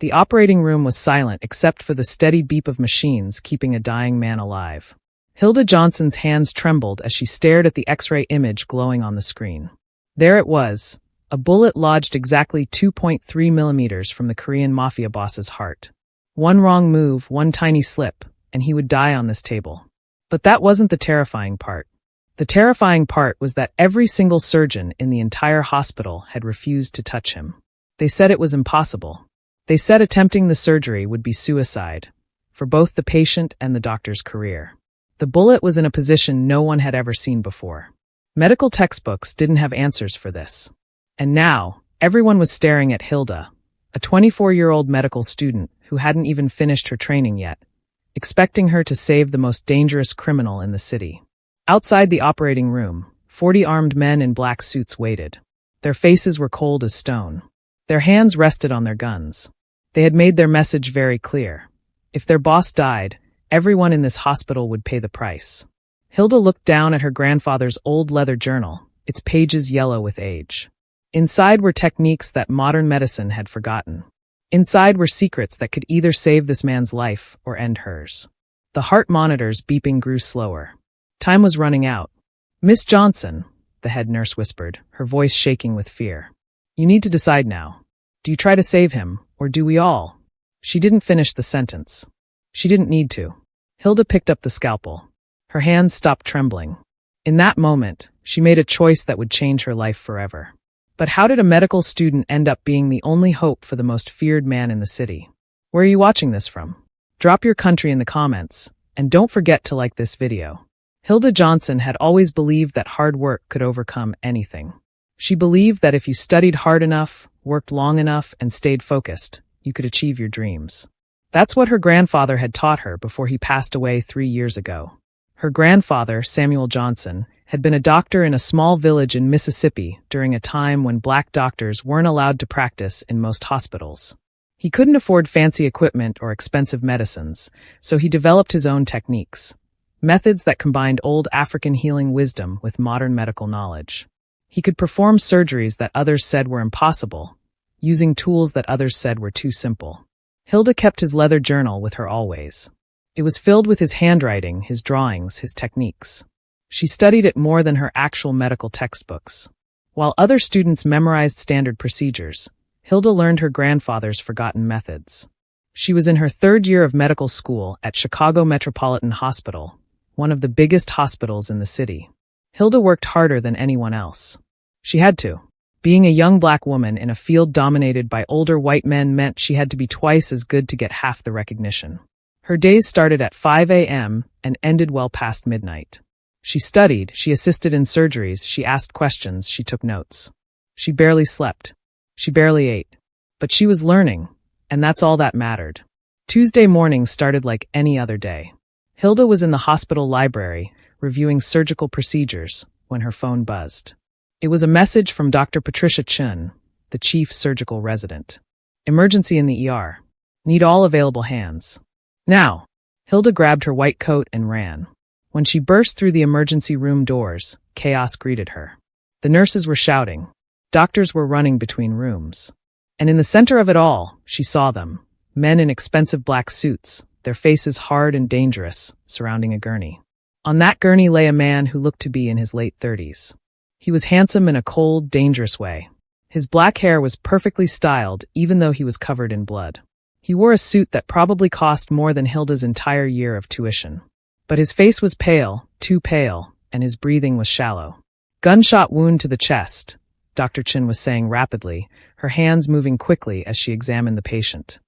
The operating room was silent except for the steady beep of machines keeping a dying man alive. Hilda Johnson's hands trembled as she stared at the X-ray image glowing on the screen. There it was, a bullet lodged exactly 2.3 millimeters from the Korean mafia boss's heart. One wrong move, one tiny slip, and he would die on this table. But that wasn't the terrifying part. The terrifying part was that every single surgeon in the entire hospital had refused to touch him. They said it was impossible. They said attempting the surgery would be suicide, for both the patient and the doctor's career. The bullet was in a position no one had ever seen before. Medical textbooks didn't have answers for this. And now, everyone was staring at Hilda, a 24-year-old medical student who hadn't even finished her training yet, expecting her to save the most dangerous criminal in the city. Outside the operating room, 40 armed men in black suits waited. Their faces were cold as stone. Their hands rested on their guns. They had made their message very clear. If their boss died, everyone in this hospital would pay the price. Hilda looked down at her grandfather's old leather journal, its pages yellow with age. Inside were techniques that modern medicine had forgotten. Inside were secrets that could either save this man's life or end hers. The heart monitor's beeping grew slower. Time was running out. "Miss Johnson," the head nurse whispered, her voice shaking with fear. "You need to decide now. Do you try to save him, or do we all?" She didn't finish the sentence. She didn't need to. Hilda picked up the scalpel. Her hands stopped trembling. In that moment, she made a choice that would change her life forever. But how did a medical student end up being the only hope for the most feared man in the city? Where are you watching this from? Drop your country in the comments, and don't forget to like this video. Hilda Johnson had always believed that hard work could overcome anything. She believed that if you studied hard enough, worked long enough, and stayed focused, you could achieve your dreams. That's what her grandfather had taught her before he passed away 3 years ago. Her grandfather, Samuel Johnson, had been a doctor in a small village in Mississippi during a time when black doctors weren't allowed to practice in most hospitals. He couldn't afford fancy equipment or expensive medicines, so he developed his own techniques, methods that combined old African healing wisdom with modern medical knowledge. He could perform surgeries that others said were impossible, using tools that others said were too simple. Hilda kept his leather journal with her always. It was filled with his handwriting, his drawings, his techniques. She studied it more than her actual medical textbooks. While other students memorized standard procedures, Hilda learned her grandfather's forgotten methods. She was in her 3rd year of medical school at Chicago Metropolitan Hospital, one of the biggest hospitals in the city. Hilda worked harder than anyone else. She had to. Being a young black woman in a field dominated by older white men meant she had to be twice as good to get half the recognition. Her days started at 5 a.m. and ended well past midnight. She studied, she assisted in surgeries, she asked questions, she took notes. She barely slept. She barely ate. But she was learning, and that's all that mattered. Tuesday morning started like any other day. Hilda was in the hospital library, reviewing surgical procedures, when her phone buzzed. It was a message from Dr. Patricia Chun, the chief surgical resident. "Emergency in the ER. Need all available hands. Now." Hilda grabbed her white coat and ran. When she burst through the emergency room doors, chaos greeted her. The nurses were shouting. Doctors were running between rooms. And in the center of it all, she saw them. Men in expensive black suits, their faces hard and dangerous, surrounding a gurney. On that gurney lay a man who looked to be in his late 30s. He was handsome in a cold, dangerous way. His black hair was perfectly styled, even though he was covered in blood. He wore a suit that probably cost more than Hilda's entire year of tuition. But his face was pale, too pale, and his breathing was shallow. "Gunshot wound to the chest," Dr. Chin was saying rapidly, her hands moving quickly as she examined the patient.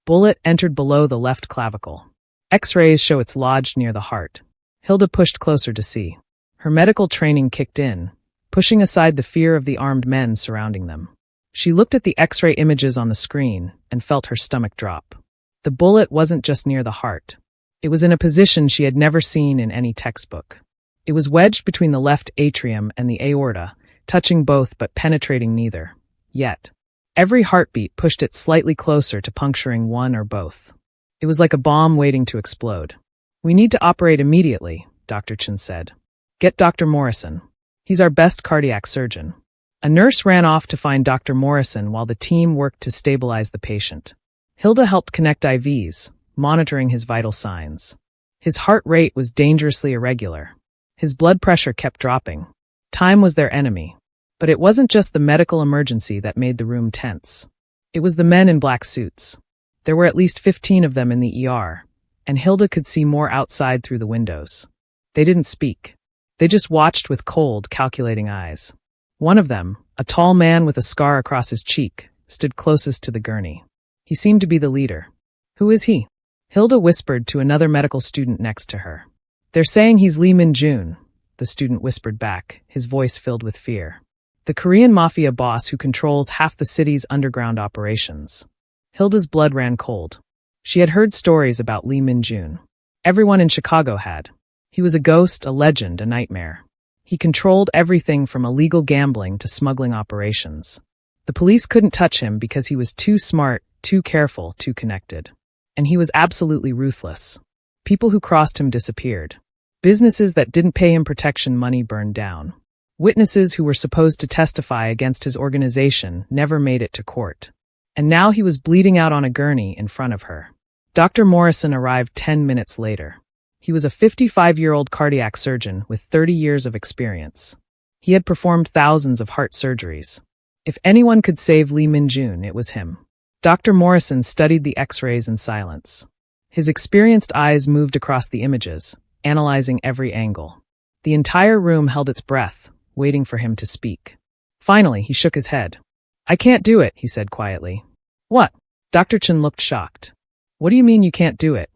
"Bullet entered below the left clavicle. X-rays show it's lodged near the heart." Hilda pushed closer to see. Her medical training kicked in, pushing aside the fear of the armed men surrounding them. She looked at the X-ray images on the screen and felt her stomach drop. The bullet wasn't just near the heart. It was in a position she had never seen in any textbook. It was wedged between the left atrium and the aorta, touching both but penetrating neither. Yet, every heartbeat pushed it slightly closer to puncturing one or both. It was like a bomb waiting to explode. "We need to operate immediately," Dr. Chin said. "Get Dr. Morrison. He's our best cardiac surgeon." A nurse ran off to find Dr. Morrison while the team worked to stabilize the patient. Hilda helped connect IVs, monitoring his vital signs. His heart rate was dangerously irregular. His blood pressure kept dropping. Time was their enemy. But it wasn't just the medical emergency that made the room tense. It was the men in black suits. There were at least 15 of them in the ER, and Hilda could see more outside through the windows. They didn't speak. They just watched with cold, calculating eyes. One of them, a tall man with a scar across his cheek, stood closest to the gurney. He seemed to be the leader. Who is he? Hilda whispered to another medical student next to her. They're saying he's Lee Min-jun, the student whispered back, his voice filled with fear. The Korean mafia boss who controls half the city's underground operations. Hilda's blood ran cold. She had heard stories about Lee Min-jun. Everyone in Chicago had. He was a ghost, a legend, a nightmare. He controlled everything from illegal gambling to smuggling operations. The police couldn't touch him because he was too smart, too careful, too connected. And he was absolutely ruthless. People who crossed him disappeared. Businesses that didn't pay him protection money burned down. Witnesses who were supposed to testify against his organization never made it to court. And now he was bleeding out on a gurney in front of her. Dr. Morrison arrived 10 minutes later. He was a 55-year-old cardiac surgeon with 30 years of experience. He had performed thousands of heart surgeries. If anyone could save Lee Min-jun, it was him. Dr. Morrison studied the X-rays in silence. His experienced eyes moved across the images, analyzing every angle. The entire room held its breath, waiting for him to speak. Finally, he shook his head. "I can't do it," he said quietly. "What?" Dr. Chen looked shocked. "What do you mean you can't do it?"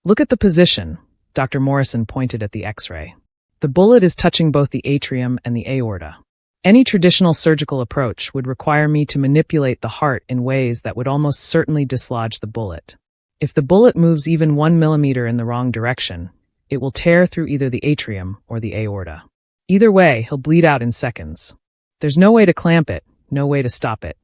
"Look at the position," Dr. Morrison pointed at the X-ray. "The bullet is touching both the atrium and the aorta. Any traditional surgical approach would require me to manipulate the heart in ways that would almost certainly dislodge the bullet. If the bullet moves even 1 millimeter in the wrong direction, it will tear through either the atrium or the aorta. Either way, he'll bleed out in seconds. There's no way to clamp it, no way to stop it.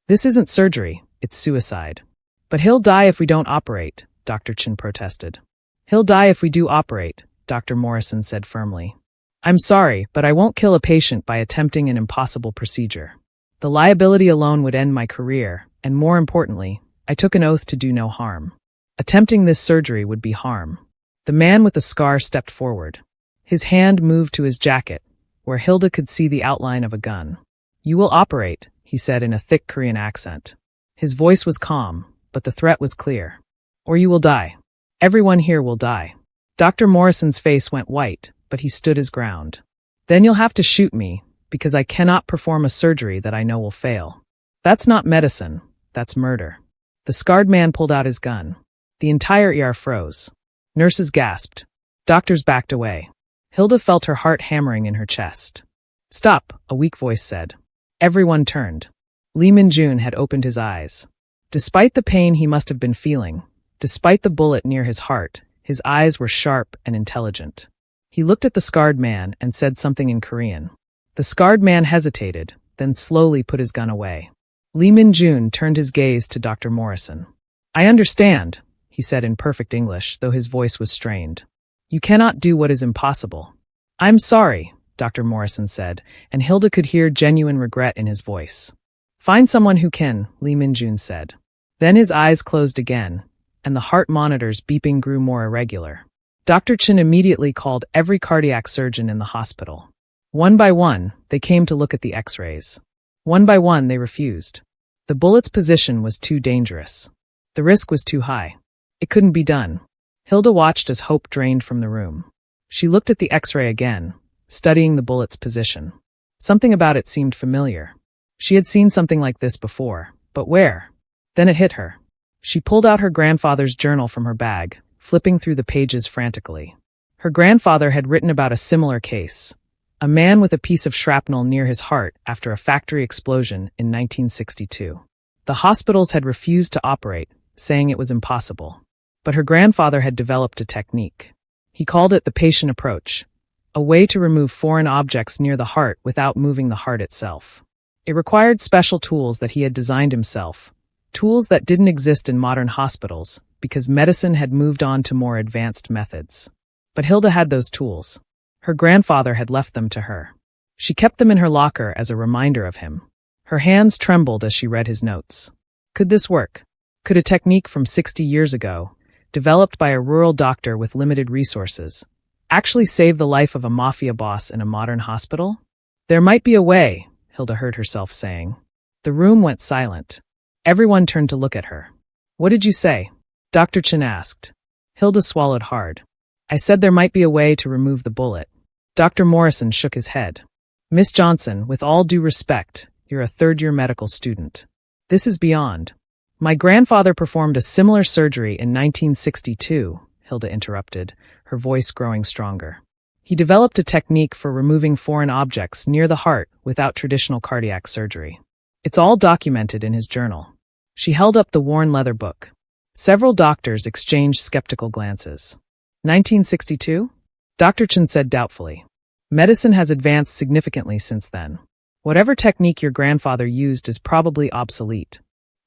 This isn't surgery, it's suicide." "But he'll die if we don't operate," Dr. Chen protested. "He'll die if we do operate," Dr. Morrison said firmly. "I'm sorry, but I won't kill a patient by attempting an impossible procedure. The liability alone would end my career, and more importantly, I took an oath to do no harm. Attempting this surgery would be harm." The man with the scar stepped forward. His hand moved to his jacket, where Hilda could see the outline of a gun. "You will operate," he said in a thick Korean accent. His voice was calm, but the threat was clear. "Or you will die. Everyone here will die." Dr. Morrison's face went white, but he stood his ground. "Then you'll have to shoot me, because I cannot perform a surgery that I know will fail. That's not medicine, that's murder." The scarred man pulled out his gun. The entire ER froze. Nurses gasped. Doctors backed away. Hilda felt her heart hammering in her chest. "Stop," a weak voice said. Everyone turned. Lee Min-jun had opened his eyes. Despite the pain he must have been feeling, despite the bullet near his heart, his eyes were sharp and intelligent. He looked at the scarred man and said something in Korean. The scarred man hesitated, then slowly put his gun away. Lee Min-jun turned his gaze to Dr. Morrison. "I understand," he said in perfect English, though his voice was strained. "You cannot do what is impossible." "I'm sorry," Dr. Morrison said, and Hilda could hear genuine regret in his voice. "Find someone who can," Lee Min-jun said. Then his eyes closed again, and the heart monitor's beeping grew more irregular. Dr. Chen immediately called every cardiac surgeon in the hospital. One by one, they came to look at the X-rays. One by one, they refused. The bullet's position was too dangerous. The risk was too high. It couldn't be done. Hilda watched as hope drained from the room. She looked at the X-ray again, studying the bullet's position. Something about it seemed familiar. She had seen something like this before, but where? Then it hit her. She pulled out her grandfather's journal from her bag, flipping through the pages frantically. Her grandfather had written about a similar case. A man with a piece of shrapnel near his heart after a factory explosion in 1962. The hospitals had refused to operate, saying it was impossible. But her grandfather had developed a technique. He called it the patient approach, a way to remove foreign objects near the heart without moving the heart itself. It required special tools that he had designed himself, tools that didn't exist in modern hospitals because medicine had moved on to more advanced methods. But Hilda had those tools. Her grandfather had left them to her. She kept them in her locker as a reminder of him. Her hands trembled as she read his notes. Could this work? Could a technique from 60 years ago, developed by a rural doctor with limited resources, actually save the life of a mafia boss in a modern hospital? There might be a way, Hilda heard herself saying. The room went silent. Everyone turned to look at her. What did you say? Dr. Chen asked. Hilda swallowed hard. I said there might be a way to remove the bullet. Dr. Morrison shook his head. Miss Johnson, with all due respect, you're a third-year medical student. This is beyond. My grandfather performed a similar surgery in 1962, Hilda interrupted, her voice growing stronger. He developed a technique for removing foreign objects near the heart without traditional cardiac surgery. It's all documented in his journal. She held up the worn leather book. Several doctors exchanged skeptical glances. 1962? Dr. Chen said doubtfully. Medicine has advanced significantly since then. Whatever technique your grandfather used is probably obsolete.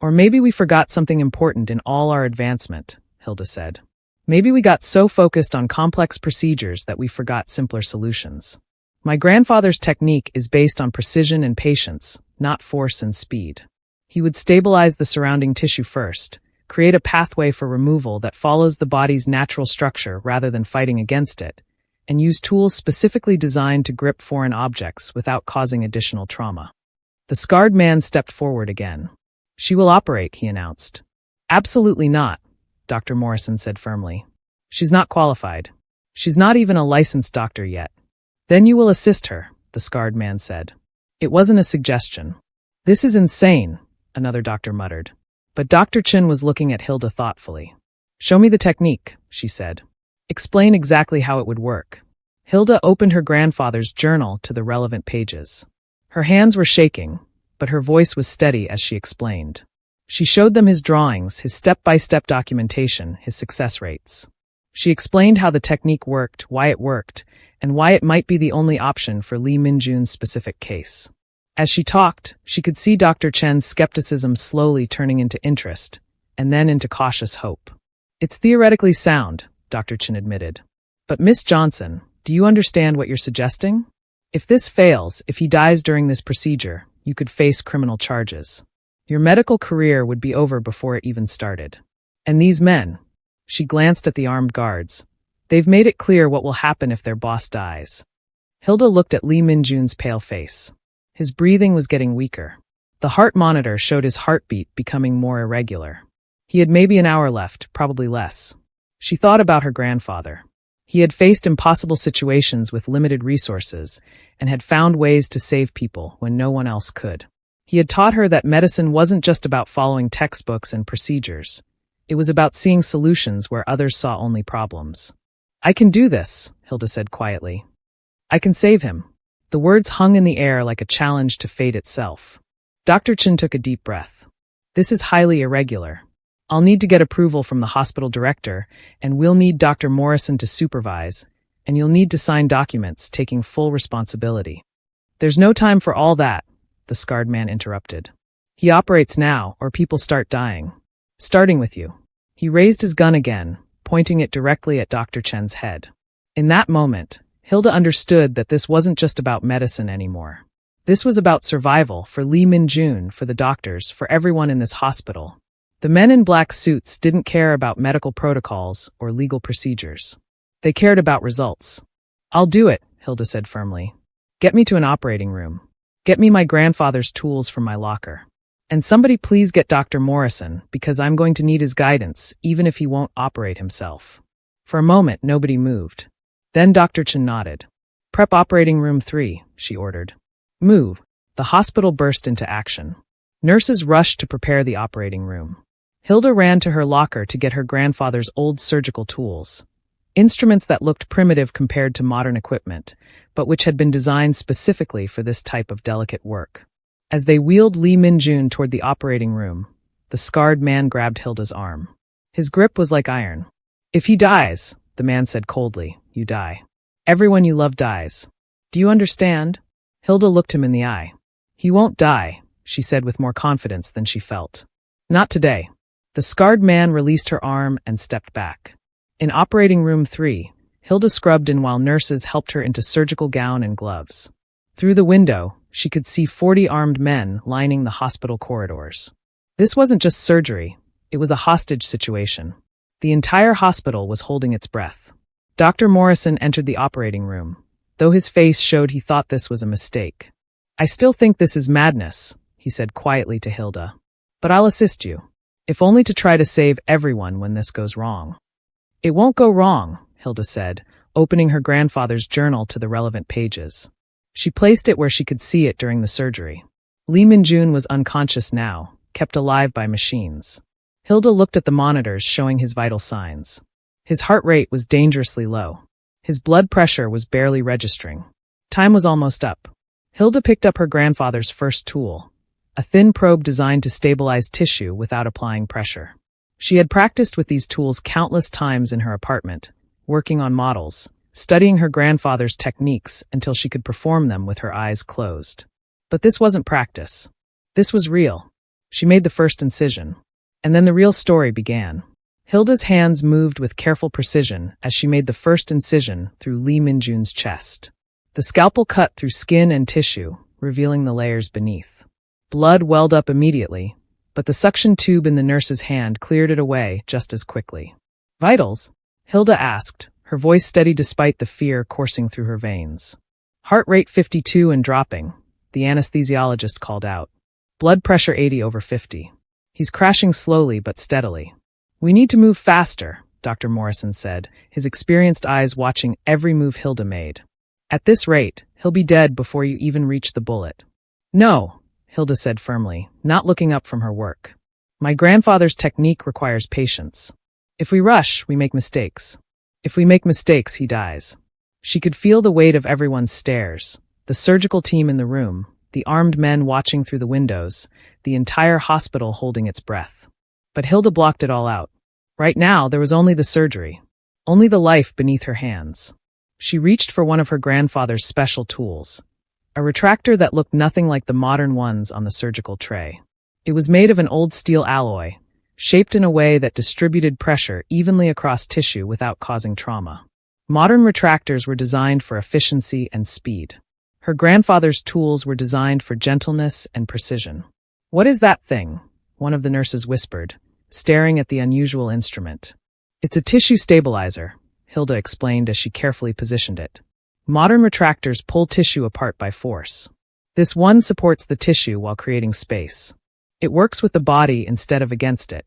Or maybe we forgot something important in all our advancement, Hilda said. Maybe we got so focused on complex procedures that we forgot simpler solutions. My grandfather's technique is based on precision and patience, not force and speed. He would stabilize the surrounding tissue first, create a pathway for removal that follows the body's natural structure rather than fighting against it, and use tools specifically designed to grip foreign objects without causing additional trauma. The scarred man stepped forward again. She will operate, he announced. Absolutely not, Dr. Morrison said firmly. She's not qualified. She's not even a licensed doctor yet. Then you will assist her, the scarred man said. It wasn't a suggestion. This is insane, another doctor muttered. But Dr. Chen was looking at Hilda thoughtfully. Show me the technique, she said. Explain exactly how it would work. Hilda opened her grandfather's journal to the relevant pages. Her hands were shaking, but her voice was steady as she explained. She showed them his drawings, his step-by-step documentation, his success rates. She explained how the technique worked, why it worked, and why it might be the only option for Li Minjun's specific case. As she talked, she could see Dr. Chen's skepticism slowly turning into interest, and then into cautious hope. It's theoretically sound, Dr. Chen admitted. But Miss Johnson, do you understand what you're suggesting? If this fails, if he dies during this procedure, you could face criminal charges. Your medical career would be over before it even started. And these men, she glanced at the armed guards, they've made it clear what will happen if their boss dies. Hilda looked at Li Minjun's pale face. His breathing was getting weaker. The heart monitor showed his heartbeat becoming more irregular. He had maybe an hour left, probably less. She thought about her grandfather. He had faced impossible situations with limited resources and had found ways to save people when no one else could. He had taught her that medicine wasn't just about following textbooks and procedures. It was about seeing solutions where others saw only problems. I can do this, Hilda said quietly. I can save him. The words hung in the air like a challenge to fate itself. Dr. Chen took a deep breath. This is highly irregular. I'll need to get approval from the hospital director, and we'll need Dr. Morrison to supervise, and you'll need to sign documents taking full responsibility. There's no time for all that, the scarred man interrupted. He operates now, or people start dying. Starting with you. He raised his gun again, pointing it directly at Dr. Chen's head. In that moment, Hilda understood that this wasn't just about medicine anymore. This was about survival for Li Minjun, for the doctors, for everyone in this hospital. The men in black suits didn't care about medical protocols or legal procedures. They cared about results. I'll do it, Hilda said firmly. Get me to an operating room. Get me my grandfather's tools from my locker. And somebody please get Dr. Morrison, because I'm going to need his guidance, even if he won't operate himself. For a moment, nobody moved. Then Dr. Chen nodded. Prep operating room 3, she ordered. Move. The hospital burst into action. Nurses rushed to prepare the operating room. Hilda ran to her locker to get her grandfather's old surgical tools. Instruments that looked primitive compared to modern equipment, but which had been designed specifically for this type of delicate work. As they wheeled Li Minjun toward the operating room, the scarred man grabbed Hilda's arm. His grip was like iron. If he dies, the man said coldly, you die. Everyone you love dies. Do you understand? Hilda looked him in the eye. He won't die, she said with more confidence than she felt. Not today. The scarred man released her arm and stepped back. In operating room 3, Hilda scrubbed in while nurses helped her into surgical gown and gloves. Through the window, she could see 40 armed men lining the hospital corridors. This wasn't just surgery. It was a hostage situation. The entire hospital was holding its breath. Dr. Morrison entered the operating room, though his face showed he thought this was a mistake. "I still think this is madness," he said quietly to Hilda. "But I'll assist you, if only to try to save everyone when this goes wrong." "It won't go wrong," Hilda said, opening her grandfather's journal to the relevant pages. She placed it where she could see it during the surgery. Lee Min-jun was unconscious now, kept alive by machines. Hilda looked at the monitors showing his vital signs. His heart rate was dangerously low. His blood pressure was barely registering. Time was almost up. Hilda picked up her grandfather's first tool, a thin probe designed to stabilize tissue without applying pressure. She had practiced with these tools countless times in her apartment, working on models, studying her grandfather's techniques until she could perform them with her eyes closed. But this wasn't practice. This was real. She made the first incision. And then the real story began. Hilda's hands moved with careful precision as she made the first incision through Lee Min-jun's chest. The scalpel cut through skin and tissue, revealing the layers beneath. Blood welled up immediately, but the suction tube in the nurse's hand cleared it away just as quickly. "Vitals?" Hilda asked, her voice steady despite the fear coursing through her veins. "Heart rate 52 and dropping," the anesthesiologist called out. "Blood pressure 80/50. He's crashing slowly but steadily." "We need to move faster," Dr. Morrison said, his experienced eyes watching every move Hilda made. "At this rate, he'll be dead before you even reach the bullet." "No," Hilda said firmly, not looking up from her work. "My grandfather's technique requires patience. If we rush, we make mistakes. If we make mistakes, he dies." She could feel the weight of everyone's stares, the surgical team in the room, the armed men watching through the windows, the entire hospital holding its breath. But Hilda blocked it all out. Right now, there was only the surgery, only the life beneath her hands. She reached for one of her grandfather's special tools, a retractor that looked nothing like the modern ones on the surgical tray. It was made of an old steel alloy, shaped in a way that distributed pressure evenly across tissue without causing trauma. Modern retractors were designed for efficiency and speed. Her grandfather's tools were designed for gentleness and precision. "What is that thing?" one of the nurses whispered, staring at the unusual instrument. "It's a tissue stabilizer," Hilda explained as she carefully positioned it. "Modern retractors pull tissue apart by force. This one supports the tissue while creating space. It works with the body instead of against it."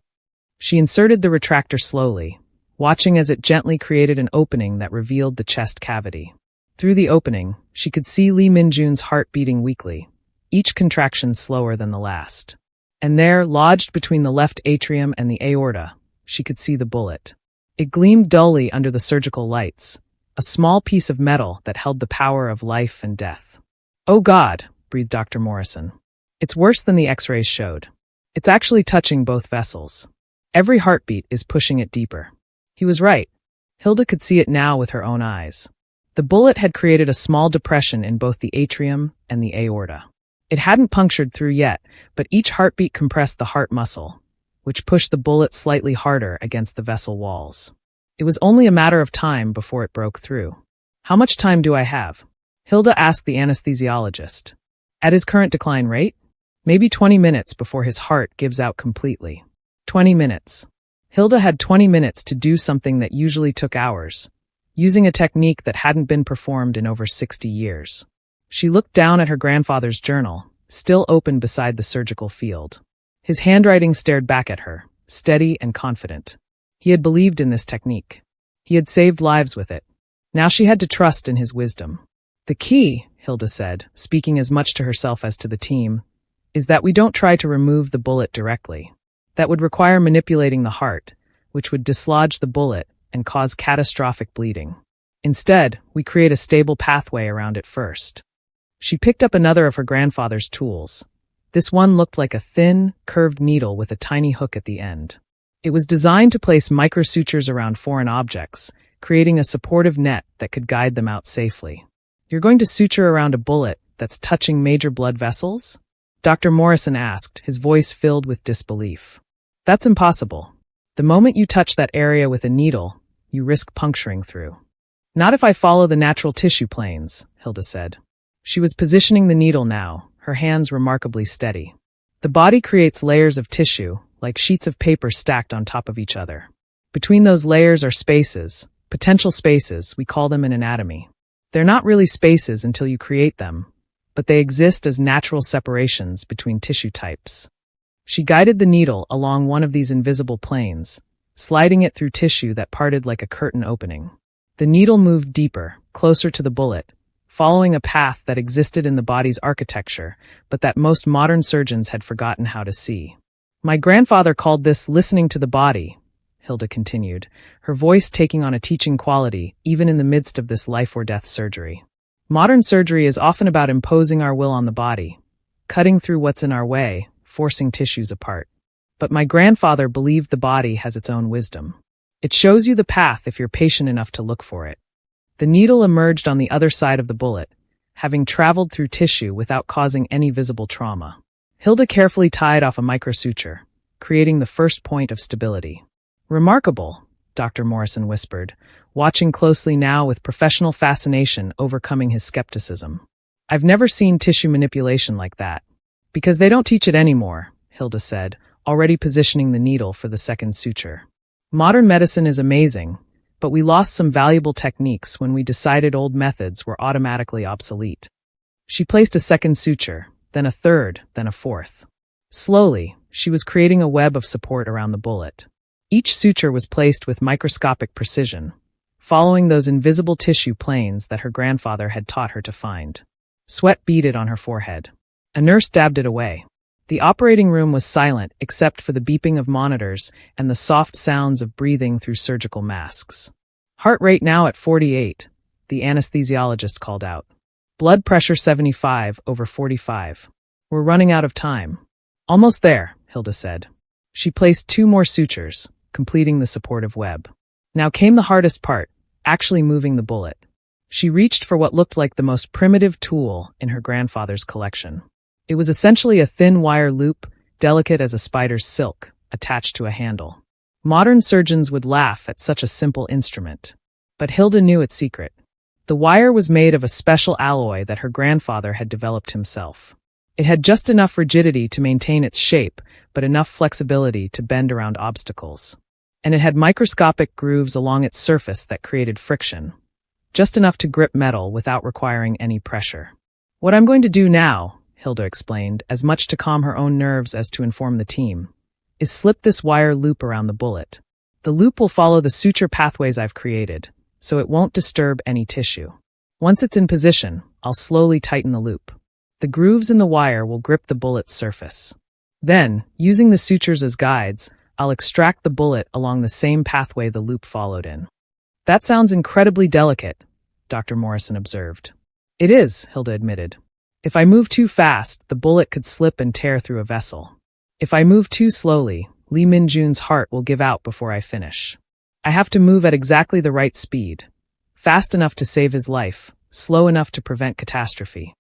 She inserted the retractor slowly, watching as it gently created an opening that revealed the chest cavity. Through the opening, she could see Lee Min-jun's heart beating weakly, each contraction slower than the last. And there, lodged between the left atrium and the aorta, she could see the bullet. It gleamed dully under the surgical lights, a small piece of metal that held the power of life and death. "Oh God," breathed Dr. Morrison. "It's worse than the X-rays showed. It's actually touching both vessels. Every heartbeat is pushing it deeper." He was right. Hilda could see it now with her own eyes. The bullet had created a small depression in both the atrium and the aorta. It hadn't punctured through yet, but each heartbeat compressed the heart muscle, which pushed the bullet slightly harder against the vessel walls. It was only a matter of time before it broke through. "How much time do I have?" Hilda asked the anesthesiologist. "At his current decline rate? Maybe 20 minutes before his heart gives out completely." 20 minutes. Hilda had 20 minutes to do something that usually took hours, using a technique that hadn't been performed in over 60 years. She looked down at her grandfather's journal, still open beside the surgical field. His handwriting stared back at her, steady and confident. He had believed in this technique. He had saved lives with it. Now she had to trust in his wisdom. "The key," Hilda said, speaking as much to herself as to the team, "is that we don't try to remove the bullet directly. That would require manipulating the heart, which would dislodge the bullet and cause catastrophic bleeding. Instead, we create a stable pathway around it first." She picked up another of her grandfather's tools. This one looked like a thin, curved needle with a tiny hook at the end. It was designed to place microsutures around foreign objects, creating a supportive net that could guide them out safely. "You're going to suture around a bullet that's touching major blood vessels?" Dr. Morrison asked, his voice filled with disbelief. "That's impossible. The moment you touch that area with a needle, you risk puncturing through." "Not if I follow the natural tissue planes," Hilda said. She was positioning the needle now, her hands remarkably steady. "The body creates layers of tissue, like sheets of paper stacked on top of each other. Between those layers are spaces, potential spaces, we call them in anatomy. They're not really spaces until you create them, but they exist as natural separations between tissue types. She guided the needle along one of these invisible planes, sliding it through tissue that parted like a curtain opening. The needle moved deeper, closer to the bullet, following a path that existed in the body's architecture, but that most modern surgeons had forgotten how to see. My grandfather called this listening to the body, Hilda continued, her voice taking on a teaching quality even in the midst of this life-or-death surgery. Modern surgery is often about imposing our will on the body, cutting through what's in our way, forcing tissues apart. But my grandfather believed the body has its own wisdom. It shows you the path if you're patient enough to look for it. The needle emerged on the other side of the bullet, having traveled through tissue without causing any visible trauma. Hilda carefully tied off a microsuture, creating the first point of stability. "Remarkable," Dr. Morrison whispered, watching closely now with professional fascination overcoming his skepticism. "I've never seen tissue manipulation like that." "Because they don't teach it anymore," Hilda said, already positioning the needle for the second suture. "Modern medicine is amazing, but we lost some valuable techniques when we decided old methods were automatically obsolete." She placed a second suture, then a third, then a fourth. Slowly, she was creating a web of support around the bullet. Each suture was placed with microscopic precision, following those invisible tissue planes that her grandfather had taught her to find. Sweat beaded on her forehead. A nurse dabbed it away. The operating room was silent except for the beeping of monitors and the soft sounds of breathing through surgical masks. "Heart rate now at 48, the anesthesiologist called out. "Blood pressure 75/45. "We're running out of time." "Almost there," Hilda said. She placed 2 more sutures, completing the supportive web. Now came the hardest part, actually moving the bullet. She reached for what looked like the most primitive tool in her grandfather's collection. It was essentially a thin wire loop, delicate as a spider's silk, attached to a handle. Modern surgeons would laugh at such a simple instrument. But Hilda knew its secret. The wire was made of a special alloy that her grandfather had developed himself. It had just enough rigidity to maintain its shape, but enough flexibility to bend around obstacles. And it had microscopic grooves along its surface that created friction, just enough to grip metal without requiring any pressure. "What I'm going to do now," Hilda explained, as much to calm her own nerves as to inform the team, "is slip this wire loop around the bullet. The loop will follow the suture pathways I've created, so it won't disturb any tissue. Once it's in position, I'll slowly tighten the loop. The grooves in the wire will grip the bullet's surface. Then, using the sutures as guides, I'll extract the bullet along the same pathway the loop followed in." "That sounds incredibly delicate," Dr. Morrison observed. "It is," Hilda admitted. "If I move too fast, the bullet could slip and tear through a vessel. If I move too slowly, Lee Min-jun's heart will give out before I finish. I have to move at exactly the right speed, fast enough to save his life, slow enough to prevent catastrophe."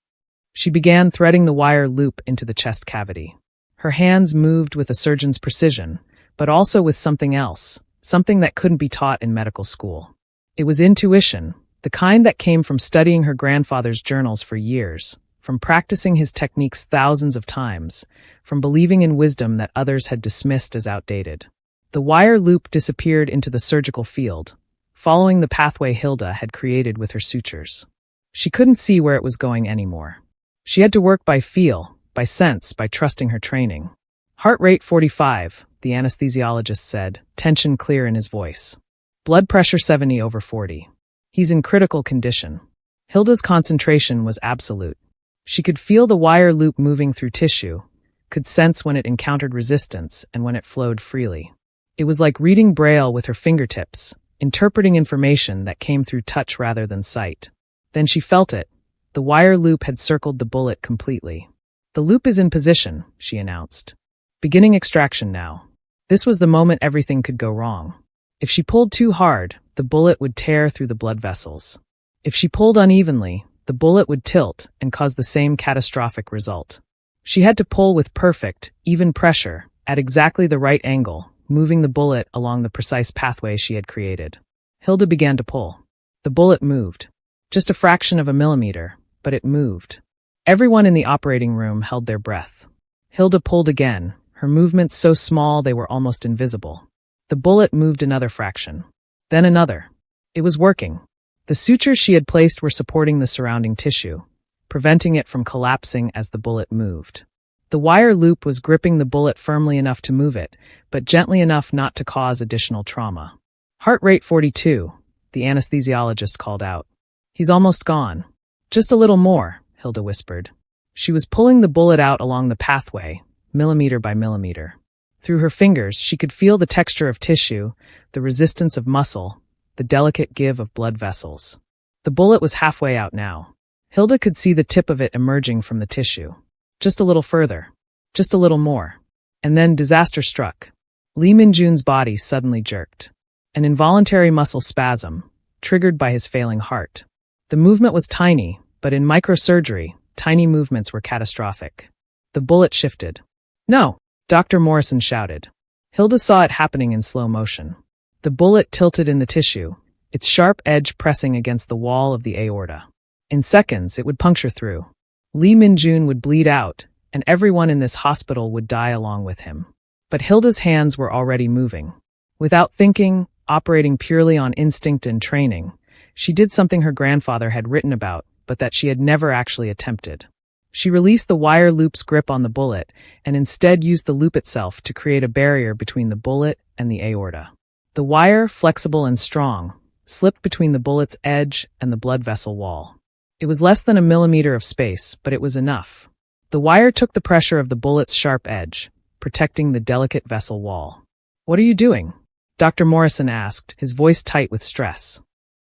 She began threading the wire loop into the chest cavity. Her hands moved with a surgeon's precision, but also with something else, something that couldn't be taught in medical school. It was intuition, the kind that came from studying her grandfather's journals for years, from practicing his techniques thousands of times, from believing in wisdom that others had dismissed as outdated. The wire loop disappeared into the surgical field, following the pathway Hilda had created with her sutures. She couldn't see where it was going anymore. She had to work by feel, by sense, by trusting her training. "Heart rate 45, the anesthesiologist said, tension clear in his voice. "Blood pressure 70/40. He's in critical condition." Hilda's concentration was absolute. She could feel the wire loop moving through tissue, could sense when it encountered resistance and when it flowed freely. It was like reading Braille with her fingertips, interpreting information that came through touch rather than sight. Then she felt it. The wire loop had circled the bullet completely. "The loop is in position," she announced. "Beginning extraction now." This was the moment everything could go wrong. If she pulled too hard, the bullet would tear through the blood vessels. If she pulled unevenly, the bullet would tilt and cause the same catastrophic result. She had to pull with perfect, even pressure, at exactly the right angle, moving the bullet along the precise pathway she had created. Hilda began to pull. The bullet moved. Just a fraction of a millimeter, but it moved. Everyone in the operating room held their breath. Hilda pulled again, her movements so small they were almost invisible. The bullet moved another fraction. Then another. It was working. The sutures she had placed were supporting the surrounding tissue, preventing it from collapsing as the bullet moved. The wire loop was gripping the bullet firmly enough to move it, but gently enough not to cause additional trauma. Heart rate 42, the anesthesiologist called out. He's almost gone. Just a little more, Hilda whispered. She was pulling the bullet out along the pathway, millimeter by millimeter. Through her fingers, she could feel the texture of tissue, the resistance of muscle, the delicate give of blood vessels. The bullet was halfway out now. Hilda could see the tip of it emerging from the tissue. Just a little further. Just a little more. And then disaster struck. Lee Min-jun's body suddenly jerked. An involuntary muscle spasm, triggered by his failing heart. The movement was tiny, but in microsurgery, tiny movements were catastrophic. The bullet shifted. No! Dr. Morrison shouted. Hilda saw it happening in slow motion. The bullet tilted in the tissue, its sharp edge pressing against the wall of the aorta. In seconds, it would puncture through. Lee Min-jun would bleed out, and everyone in this hospital would die along with him. But Hilda's hands were already moving. Without thinking, operating purely on instinct and training, she did something her grandfather had written about, but that she had never actually attempted. She released the wire loop's grip on the bullet, and instead used the loop itself to create a barrier between the bullet and the aorta. The wire, flexible and strong, slipped between the bullet's edge and the blood vessel wall. It was less than a millimeter of space, but it was enough. The wire took the pressure of the bullet's sharp edge, protecting the delicate vessel wall. "What are you doing?" Dr. Morrison asked, his voice tight with stress.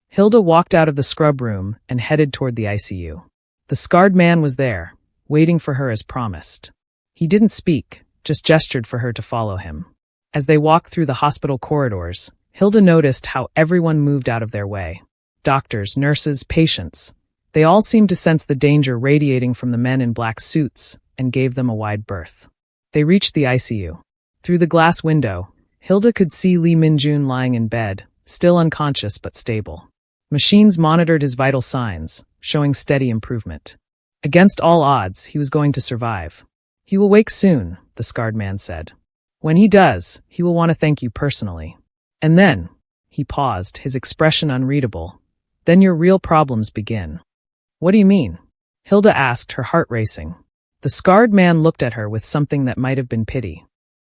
Hilda walked out of the scrub room and headed toward the ICU. The scarred man was there, waiting for her as promised. He didn't speak, just gestured for her to follow him. As they walked through the hospital corridors, Hilda noticed how everyone moved out of their way. Doctors, nurses, patients. They all seemed to sense the danger radiating from the men in black suits and gave them a wide berth. They reached the ICU. Through the glass window, Hilda could see Lee Min-jun lying in bed, still unconscious but stable. Machines monitored his vital signs, showing steady improvement. Against all odds, he was going to survive. "He will wake soon," the scarred man said. "When he does, he will want to thank you personally. And then," he paused, his expression unreadable, "then your real problems begin." "What do you mean?" Hilda asked, her heart racing. The scarred man looked at her with something that might have been pity.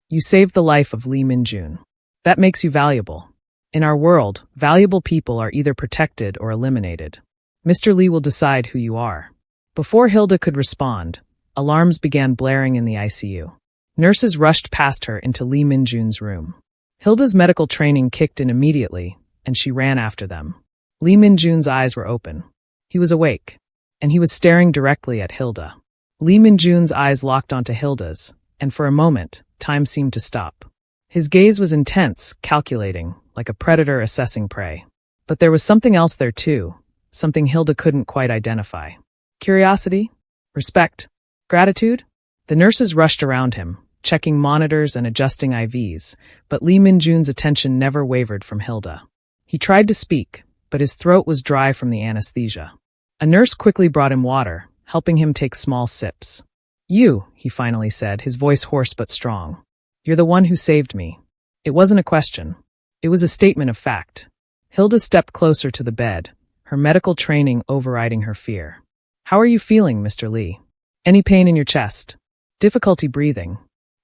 "You saved the life of Lee Min-jun. That makes you valuable. In our world, valuable people are either protected or eliminated. Mr. Lee will decide who you are." Before Hilda could respond, alarms began blaring in the ICU. Nurses rushed past her into Lee Min-jun's room. Hilda's medical training kicked in immediately, and she ran after them. Lee Min-jun's eyes were open. He was awake, and he was staring directly at Hilda. Lee Min-jun's eyes locked onto Hilda's, and for a moment, time seemed to stop. His gaze was intense, calculating, like a predator assessing prey. But there was something else there too, something Hilda couldn't quite identify. Curiosity? Respect? Gratitude? The nurses rushed around him, checking monitors and adjusting IVs, but Lee Min-jun's attention never wavered from Hilda. He tried to speak, but his throat was dry from the anesthesia. A nurse quickly brought him water, helping him take small sips. "You," he finally said, his voice hoarse but strong. "You're the one who saved me." It wasn't a question. It was a statement of fact. Hilda stepped closer to the bed, her medical training overriding her fear. "How are you feeling, Mr. Lee? Any pain in your chest? Difficulty breathing?"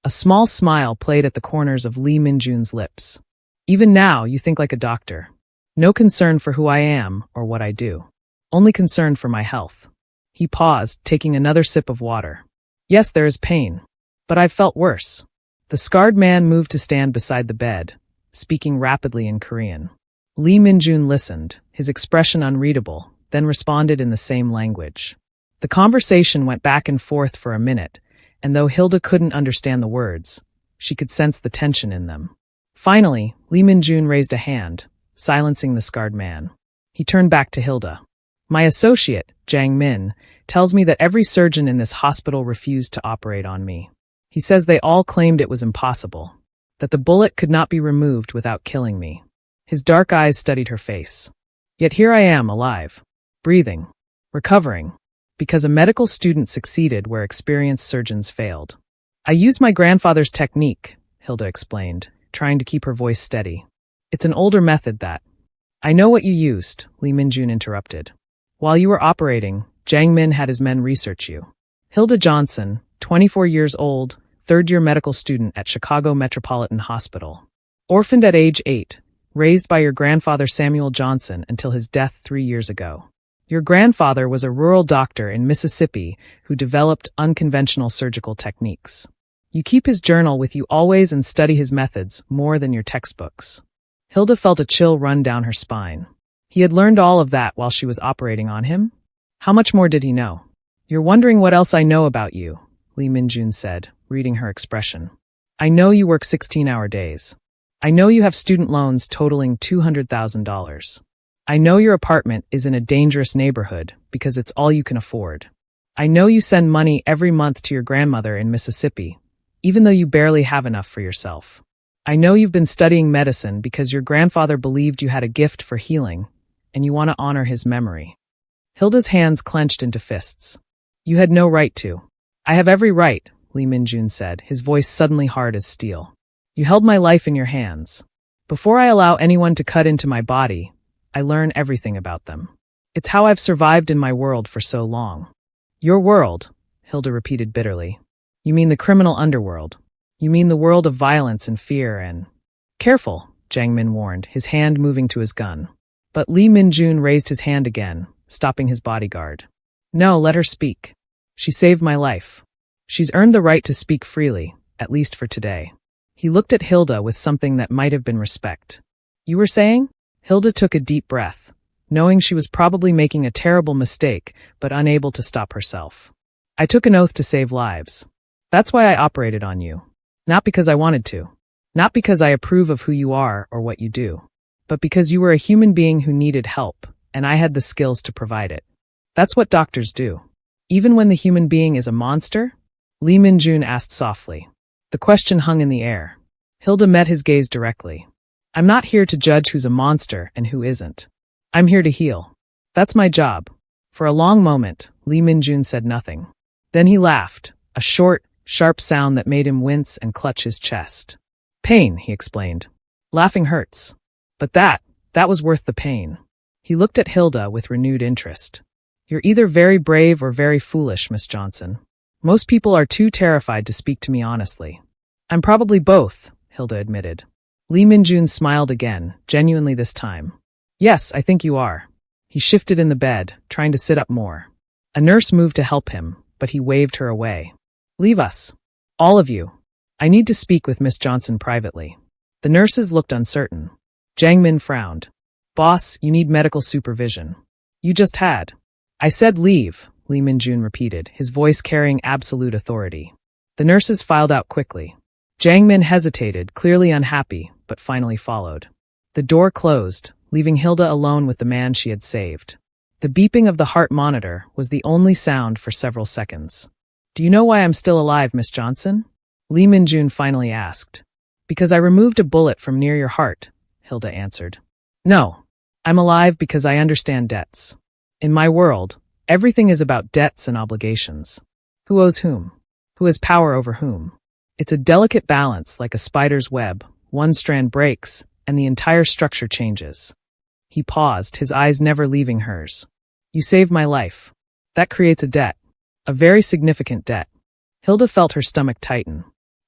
A small smile played at the corners of Lee Min-jun's lips. "Even now, you think like a doctor. No concern for who I am or what I do. Only concern for my health." He paused, taking another sip of water. "Yes, there is pain. But I've felt worse." The scarred man moved to stand beside the bed, speaking rapidly in Korean. Lee Min-jun listened, his expression unreadable, then responded in the same language. The conversation went back and forth for a minute, and though Hilda couldn't understand the words, she could sense the tension in them. Finally, Lee Min-jun raised a hand, silencing the scarred man. He turned back to Hilda. "My associate, Jang Min, tells me that every surgeon in this hospital refused to operate on me. He says they all claimed it was impossible, that the bullet could not be removed without killing me." His dark eyes studied her face. "Yet here I am, alive, breathing, recovering, because a medical student succeeded where experienced surgeons failed. I used my grandfather's technique, Hilda explained, trying to keep her voice steady. It's an older method that— I know what you used, Lee Minjun interrupted. While you were operating, Jiang Min had his men research you. Hilda Johnson, 24 years old, third-year medical student at Chicago Metropolitan Hospital. Orphaned at age 8, raised by your grandfather Samuel Johnson until his death 3 years ago. Your grandfather was a rural doctor in Mississippi who developed unconventional surgical techniques. You keep his journal with you always and study his methods more than your textbooks. Hilda felt a chill run down her spine. He had learned all of that while she was operating on him? How much more did he know? You're wondering what else I know about you, Lee Minjun said, reading her expression. I know you work 16-hour days. I know you have student loans totaling $200,000. I know your apartment is in a dangerous neighborhood because it's all you can afford. I know you send money every month to your grandmother in Mississippi, even though you barely have enough for yourself. I know you've been studying medicine because your grandfather believed you had a gift for healing, and you want to honor his memory. Hilda's hands clenched into fists. You had no right to. I have every right, Lee Minjun said, his voice suddenly hard as steel. You held my life in your hands. Before I allow anyone to cut into my body, I learn everything about them. It's how I've survived in my world for so long. Your world, Hilda repeated bitterly. You mean the criminal underworld. You mean the world of violence and fear and— Careful, Jiang Min warned, his hand moving to his gun. But Lee Minjun raised his hand again, stopping his bodyguard. No, let her speak. She saved my life. She's earned the right to speak freely, at least for today. He looked at Hilda with something that might have been respect. You were saying? Hilda took a deep breath, knowing she was probably making a terrible mistake, but unable to stop herself. I took an oath to save lives. That's why I operated on you. Not because I wanted to. Not because I approve of who you are or what you do. But because you were a human being who needed help, and I had the skills to provide it. That's what doctors do. Even when the human being is a monster? Lee Minjun asked softly. The question hung in the air. Hilda met his gaze directly. I'm not here to judge who's a monster and who isn't. I'm here to heal. That's my job. For a long moment, Lee Minjun said nothing. Then he laughed, a short, sharp sound that made him wince and clutch his chest. Pain, he explained. Laughing hurts. But that was worth the pain. He looked at Hilda with renewed interest. You're either very brave or very foolish, Miss Johnson. Most people are too terrified to speak to me honestly. I'm probably both, Hilda admitted. Lee Minjun smiled again, genuinely this time. Yes, I think you are. He shifted in the bed, trying to sit up more. A nurse moved to help him, but he waved her away. Leave us. All of you. I need to speak with Miss Johnson privately. The nurses looked uncertain. Jiang Min frowned. Boss, you need medical supervision. You just had. I said leave, Lee Minjun repeated, his voice carrying absolute authority. The nurses filed out quickly. Jiang Min hesitated, clearly unhappy, but finally followed. The door closed, leaving Hilda alone with the man she had saved. The beeping of the heart monitor was the only sound for several seconds. Do you know why I'm still alive, Miss Johnson? Lee Minjun finally asked. Because I removed a bullet from near your heart, Hilda answered. No, I'm alive because I understand debts. In my world, everything is about debts and obligations. Who owes whom? Who has power over whom? It's a delicate balance like a spider's web. One strand breaks, and the entire structure changes. He paused, his eyes never leaving hers. You saved my life. That creates a debt. A very significant debt. Hilda felt her stomach tighten.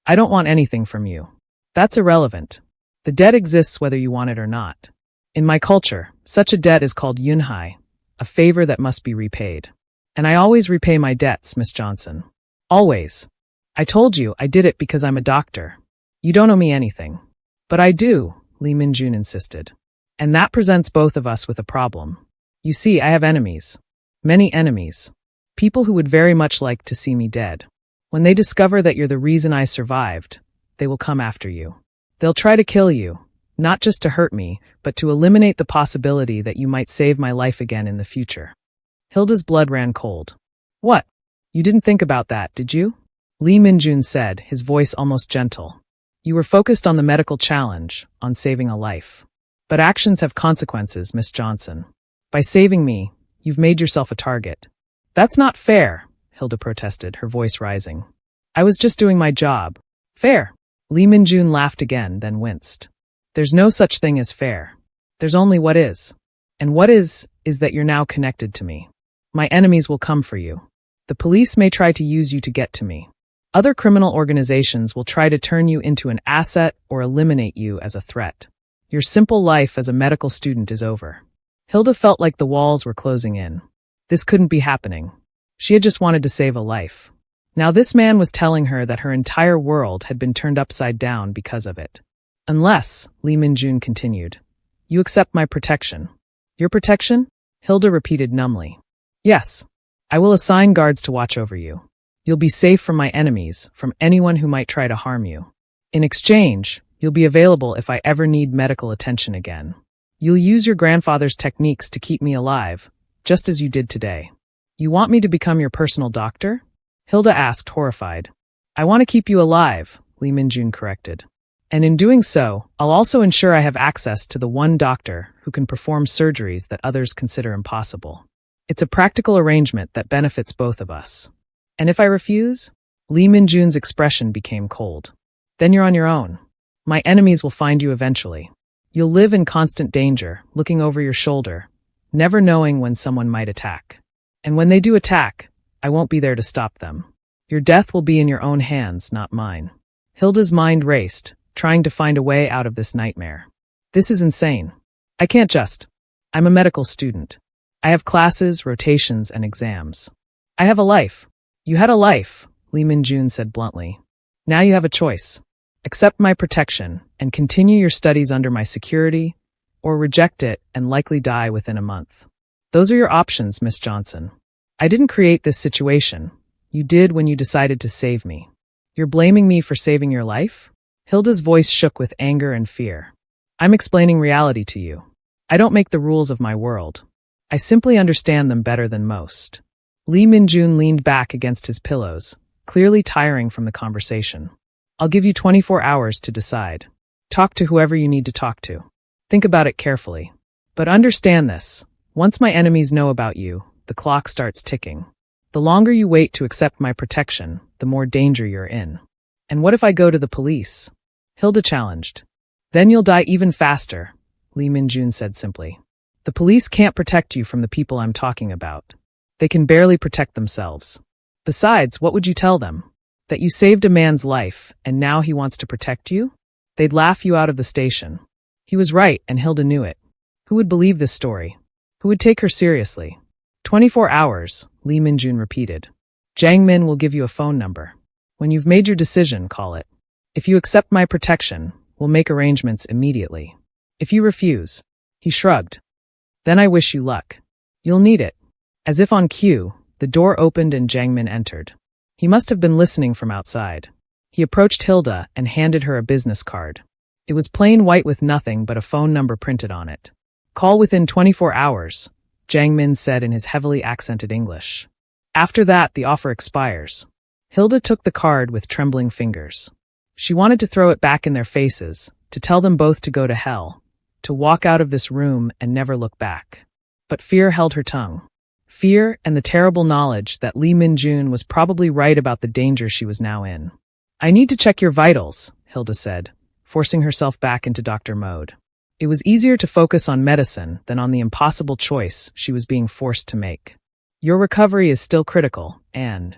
I don't want anything from you. That's irrelevant. The debt exists whether you want it or not. In my culture, such a debt is called yunhai, a favor that must be repaid. And I always repay my debts, Miss Johnson. Always. I told you I did it because I'm a doctor. You don't owe me anything. But I do, Lee Minjun insisted. And that presents both of us with a problem. You see, I have enemies. Many enemies. People who would very much like to see me dead. When they discover that you're the reason I survived, they will come after you. They'll try to kill you, not just to hurt me, but to eliminate the possibility that you might save my life again in the future. Hilda's blood ran cold. What? You didn't think about that, did you? Lee Minjun said, his voice almost gentle. You were focused on the medical challenge, on saving a life. But actions have consequences, Miss Johnson. By saving me, you've made yourself a target. That's not fair, Hilda protested, her voice rising. I was just doing my job. Fair. Lee Min-jun laughed again, then winced. There's no such thing as fair. There's only what is. And what is that you're now connected to me. My enemies will come for you. The police may try to use you to get to me. Other criminal organizations will try to turn you into an asset or eliminate you as a threat. Your simple life as a medical student is over. Hilda felt like the walls were closing in. This couldn't be happening. She had just wanted to save a life. Now this man was telling her that her entire world had been turned upside down because of it. Unless, Lee Min-jun continued, you accept my protection. Your protection? Hilda repeated numbly. Yes. I will assign guards to watch over you. You'll be safe from my enemies, from anyone who might try to harm you. In exchange, you'll be available if I ever need medical attention again. You'll use your grandfather's techniques to keep me alive, just as you did today. You want me to become your personal doctor? Hilda asked, horrified. I want to keep you alive, Lee Min-jun corrected. And in doing so, I'll also ensure I have access to the one doctor who can perform surgeries that others consider impossible. It's a practical arrangement that benefits both of us. And if I refuse? Lee Min-jun's expression became cold. Then you're on your own. My enemies will find you eventually. You'll live in constant danger, looking over your shoulder, never knowing when someone might attack. And when they do attack, I won't be there to stop them. Your death will be in your own hands, not mine. Hilda's mind raced, trying to find a way out of this nightmare. This is insane. I can't just. I'm a medical student. I have classes, rotations, and exams. I have a life. You had a life, Lee Min-jun said bluntly. Now you have a choice. Accept my protection and continue your studies under my security, or reject it and likely die within a month. Those are your options, Miss Johnson. I didn't create this situation. You did when you decided to save me. You're blaming me for saving your life? Hilda's voice shook with anger and fear. I'm explaining reality to you. I don't make the rules of my world. I simply understand them better than most. Lee Min-jun leaned back against his pillows, clearly tiring from the conversation. I'll give you 24 hours to decide. Talk to whoever you need to talk to. Think about it carefully. But understand this. Once my enemies know about you, the clock starts ticking. The longer you wait to accept my protection, the more danger you're in. And what if I go to the police? Hilda challenged. Then you'll die even faster, Lee Min-jun said simply. The police can't protect you from the people I'm talking about. They can barely protect themselves. Besides, what would you tell them? That you saved a man's life, and now he wants to protect you? They'd laugh you out of the station. He was right, and Hilda knew it. Who would believe this story? Who would take her seriously? 24 hours, Lee Min-jun repeated. Jang Min will give you a phone number. When you've made your decision, call it. If you accept my protection, we'll make arrangements immediately. If you refuse, he shrugged. Then I wish you luck. You'll need it. As if on cue, the door opened and Jang Min entered. He must have been listening from outside. He approached Hilda and handed her a business card. It was plain white with nothing but a phone number printed on it. Call within 24 hours, Jang Min said in his heavily accented English. After that, the offer expires. Hilda took the card with trembling fingers. She wanted to throw it back in their faces, to tell them both to go to hell, to walk out of this room and never look back. But fear held her tongue. Fear and the terrible knowledge that Lee Min-jun was probably right about the danger she was now in. I need to check your vitals, Hilda said, forcing herself back into doctor mode. It was easier to focus on medicine than on the impossible choice she was being forced to make. Your recovery is still critical, and…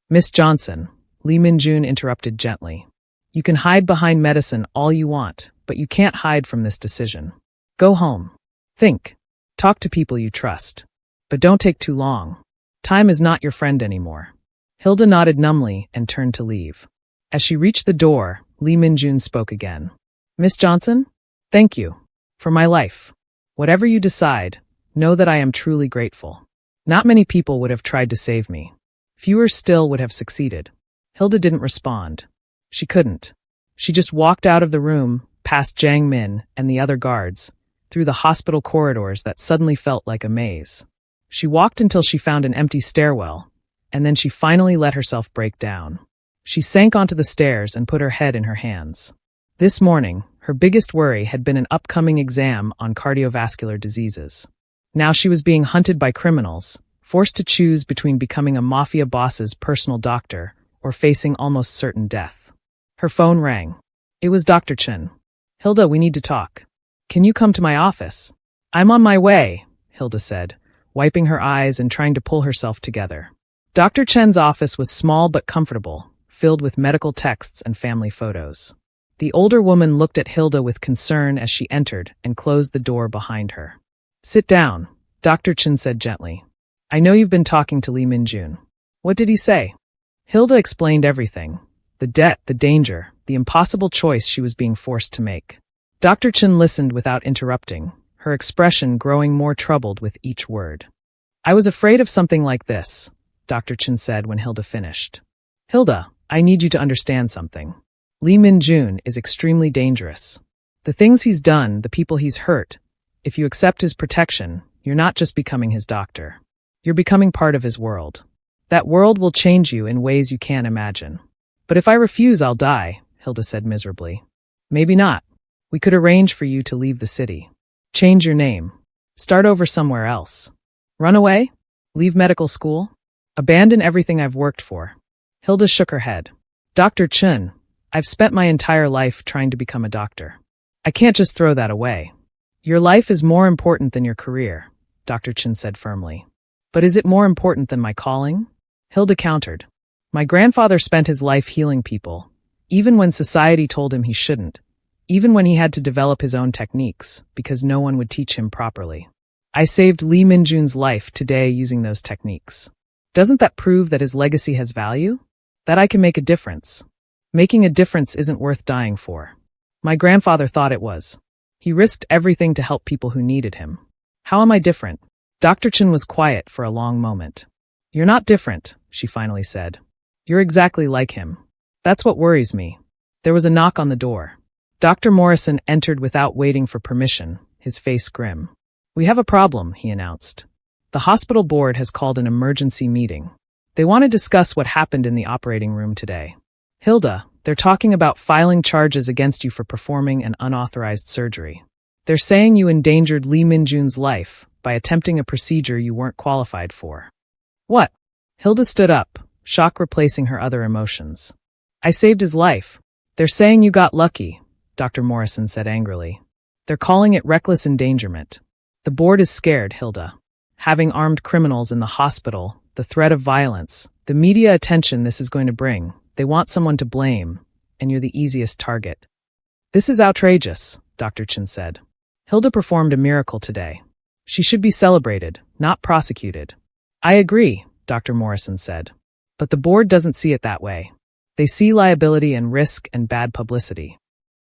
Miss Johnson, Lee Min-jun interrupted gently. You can hide behind medicine all you want, but you can't hide from this decision. Go home. Think. Talk to people you trust. But don't take too long. Time is not your friend anymore. Hilda nodded numbly and turned to leave. As she reached the door, Lee Min-jun spoke again. Miss Johnson? Thank you. For my life. Whatever you decide, know that I am truly grateful. Not many people would have tried to save me. Fewer still would have succeeded. Hilda didn't respond. She couldn't. She just walked out of the room, past Jang Min and the other guards, through the hospital corridors that suddenly felt like a maze. She walked until she found an empty stairwell, and then she finally let herself break down. She sank onto the stairs and put her head in her hands. This morning, her biggest worry had been an upcoming exam on cardiovascular diseases. Now she was being hunted by criminals, forced to choose between becoming a mafia boss's personal doctor or facing almost certain death. Her phone rang. It was Dr. Chen. "Hilda, we need to talk. Can you come to my office?" "I'm on my way," Hilda said, wiping her eyes and trying to pull herself together. Dr. Chen's office was small but comfortable, filled with medical texts and family photos. The older woman looked at Hilda with concern as she entered and closed the door behind her. "Sit down," Dr. Chen said gently. "I know you've been talking to Lee Minjun. What did he say?" Hilda explained everything. The debt, the danger, the impossible choice she was being forced to make. Dr. Chen listened without interrupting, her expression growing more troubled with each word. "I was afraid of something like this," Dr. Chen said when Hilda finished. "Hilda, I need you to understand something. Lee Minjun is extremely dangerous. The things he's done, the people he's hurt, if you accept his protection, you're not just becoming his doctor. You're becoming part of his world. That world will change you in ways you can't imagine." "But if I refuse, I'll die," Hilda said miserably. "Maybe not. We could arrange for you to leave the city. Change your name. Start over somewhere else. Run away? Leave medical school? Abandon everything I've worked for." Hilda shook her head. "Dr. Chen, I've spent my entire life trying to become a doctor. I can't just throw that away." "Your life is more important than your career," Dr. Chen said firmly. "But is it more important than my calling?" Hilda countered. "My grandfather spent his life healing people, even when society told him he shouldn't, even when he had to develop his own techniques, because no one would teach him properly. I saved Lee Minjun's life today using those techniques. Doesn't that prove that his legacy has value? That I can make a difference? Making a difference isn't worth dying for. My grandfather thought it was. He risked everything to help people who needed him. How am I different?" Dr. Chen was quiet for a long moment. "You're not different," she finally said. "You're exactly like him. That's what worries me." There was a knock on the door. Dr. Morrison entered without waiting for permission, his face grim. "We have a problem," he announced. "The hospital board has called an emergency meeting. They want to discuss what happened in the operating room today. Hilda, they're talking about filing charges against you for performing an unauthorized surgery. They're saying you endangered Lee Minjun's life by attempting a procedure you weren't qualified for." "What?" Hilda stood up, shock replacing her other emotions. "I saved his life. They're saying you got lucky," Dr. Morrison said angrily. "They're calling it reckless endangerment. The board is scared, Hilda. Having armed criminals in the hospital, the threat of violence, the media attention this is going to bring, they want someone to blame, and you're the easiest target." "This is outrageous," Dr. Chen said. "Hilda performed a miracle today. She should be celebrated, not prosecuted." "I agree," Dr. Morrison said. "But the board doesn't see it that way. They see liability and risk and bad publicity."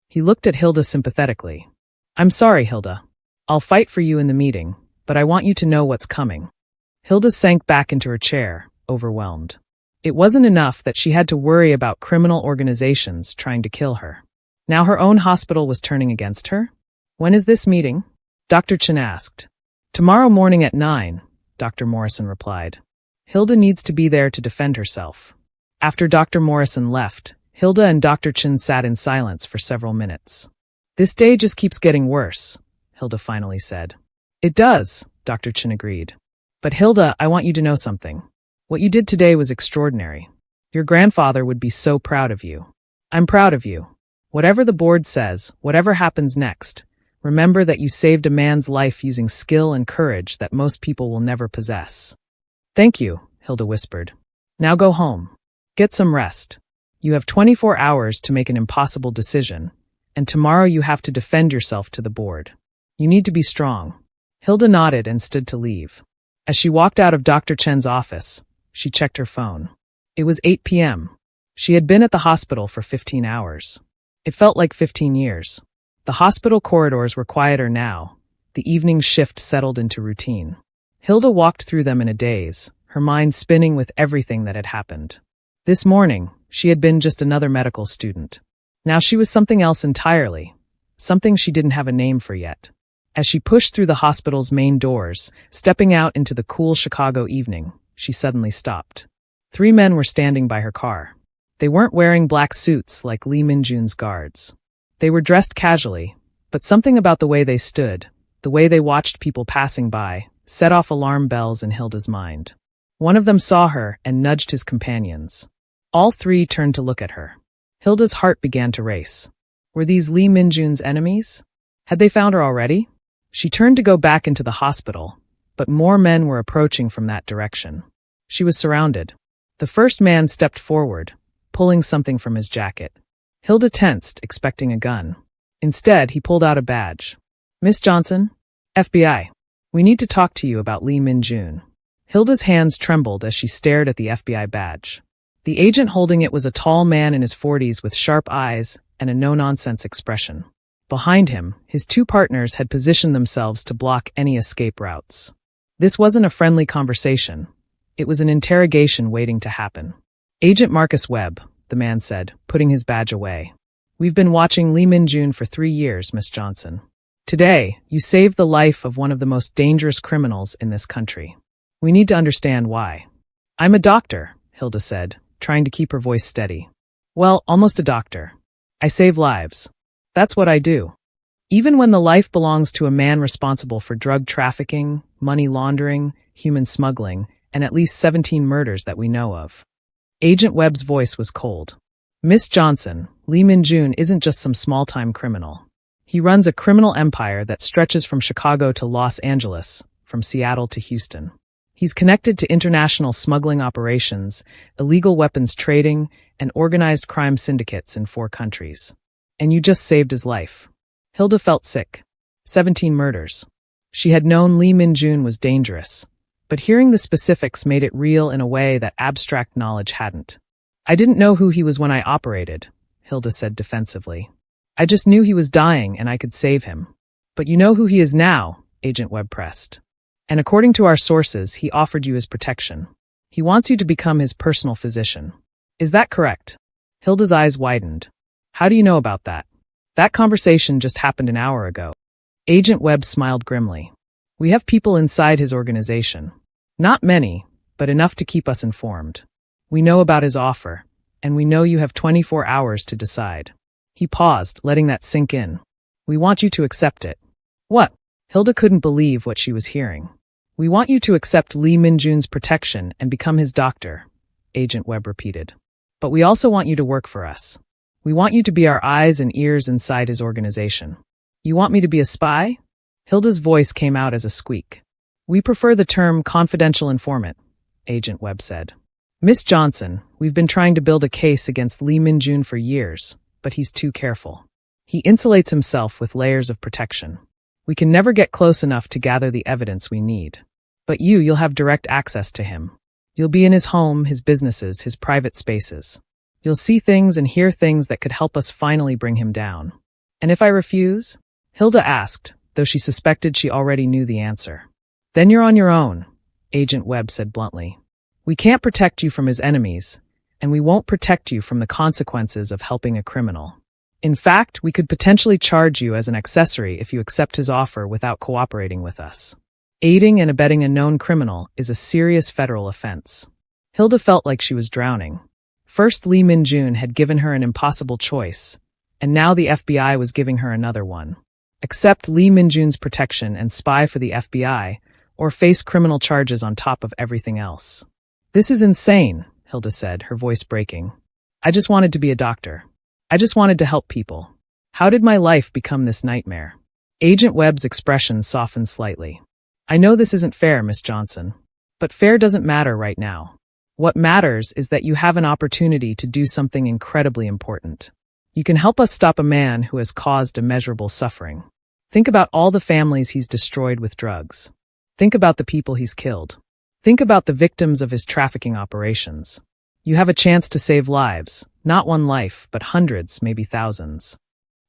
He looked at Hilda sympathetically. "I'm sorry, Hilda. I'll fight for you in the meeting, but I want you to know what's coming." Hilda sank back into her chair, overwhelmed. It wasn't enough that she had to worry about criminal organizations trying to kill her. Now her own hospital was turning against her? "When is this meeting?" Dr. Chen asked. "Tomorrow morning at 9, Dr. Morrison replied. "Hilda needs to be there to defend herself." After Dr. Morrison left, Hilda and Dr. Chen sat in silence for several minutes. "This day just keeps getting worse," Hilda finally said. "It does," Dr. Chen agreed. "But Hilda, I want you to know something. What you did today was extraordinary. Your grandfather would be so proud of you. I'm proud of you. Whatever the board says, whatever happens next, remember that you saved a man's life using skill and courage that most people will never possess." "Thank you," Hilda whispered. "Now go home. Get some rest. You have 24 hours to make an impossible decision, and tomorrow you have to defend yourself to the board. You need to be strong." Hilda nodded and stood to leave. As she walked out of Dr. Chen's office, she checked her phone. It was 8 p.m. She had been at the hospital for 15 hours. It felt like 15 years. The hospital corridors were quieter now. The evening shift settled into routine. Hilda walked through them in a daze, her mind spinning with everything that had happened. This morning, she had been just another medical student. Now she was something else entirely, something she didn't have a name for yet. As she pushed through the hospital's main doors, stepping out into the cool Chicago evening, she suddenly stopped. 3 men were standing by her car. They weren't wearing black suits like Lee Minjun's guards. They were dressed casually, but something about the way they stood, the way they watched people passing by, set off alarm bells in Hilda's mind. One of them saw her and nudged his companions. All three turned to look at her. Hilda's heart began to race. Were these Lee Minjun's enemies? Had they found her already? She turned to go back into the hospital, but more men were approaching from that direction. She was surrounded. The first man stepped forward, pulling something from his jacket. Hilda tensed, expecting a gun. Instead, he pulled out a badge. "Miss Johnson, FBI. We need to talk to you about Lee Minjun." Hilda's hands trembled as she stared at the FBI badge. The agent holding it was a tall man in his 40s with sharp eyes and a no-nonsense expression. Behind him, his two partners had positioned themselves to block any escape routes. This wasn't a friendly conversation. It was an interrogation waiting to happen. "Agent Marcus Webb," the man said, putting his badge away. "We've been watching Lee Minjun for 3 years, Miss Johnson. Today, you saved the life of one of the most dangerous criminals in this country. We need to understand why." "I'm a doctor," Hilda said, trying to keep her voice steady. "Well, almost a doctor. I save lives. That's what I do. Even when the life belongs to a man responsible for drug trafficking, money laundering, human smuggling, and at least 17 murders that we know of." Agent Webb's voice was cold. "Miss Johnson, Lee Minjun isn't just some small-time criminal. He runs a criminal empire that stretches from Chicago to Los Angeles, from Seattle to Houston. He's connected to international smuggling operations, illegal weapons trading, and organized crime syndicates in 4 countries. And you just saved his life." Hilda felt sick. 17 murders. She had known Lee Minjun was dangerous, but hearing the specifics made it real in a way that abstract knowledge hadn't. "I didn't know who he was when I operated," Hilda said defensively. "I just knew he was dying and I could save him." "But you know who he is now," Agent Webb pressed. "And according to our sources, he offered you his protection. He wants you to become his personal physician. Is that correct?" Hilda's eyes widened. "How do you know about that? That conversation just happened an hour ago." Agent Webb smiled grimly. "We have people inside his organization. Not many, but enough to keep us informed. We know about his offer, and we know you have 24 hours to decide." He paused, letting that sink in. "We want you to accept it." "What?" Hilda couldn't believe what she was hearing. "We want you to accept Lee Minjun's protection and become his doctor," Agent Webb repeated. "But we also want you to work for us. We want you to be our eyes and ears inside his organization." "You want me to be a spy?" Hilda's voice came out as a squeak. "We prefer the term confidential informant," Agent Webb said. "Miss Johnson, we've been trying to build a case against Lee Minjun for years, but he's too careful. He insulates himself with layers of protection. We can never get close enough to gather the evidence we need. But you'll have direct access to him. You'll be in his home, his businesses, his private spaces. You'll see things and hear things that could help us finally bring him down." "And if I refuse?" Hilda asked, though she suspected she already knew the answer. "Then you're on your own," Agent Webb said bluntly. "We can't protect you from his enemies, and we won't protect you from the consequences of helping a criminal. In fact, we could potentially charge you as an accessory if you accept his offer without cooperating with us. Aiding and abetting a known criminal is a serious federal offense." Hilda felt like she was drowning. First, Lee Minjun had given her an impossible choice, and now the FBI was giving her another one. Accept Lee Minjun's protection and spy for the FBI, or face criminal charges on top of everything else. "This is insane," Hilda said, her voice breaking. "I just wanted to be a doctor. I just wanted to help people. How did my life become this nightmare?" Agent Webb's expression softened slightly. "I know this isn't fair, Miss Johnson, but fair doesn't matter right now. What matters is that you have an opportunity to do something incredibly important. You can help us stop a man who has caused immeasurable suffering. Think about all the families he's destroyed with drugs. Think about the people he's killed. Think about the victims of his trafficking operations. You have a chance to save lives, not one life, but hundreds, maybe thousands.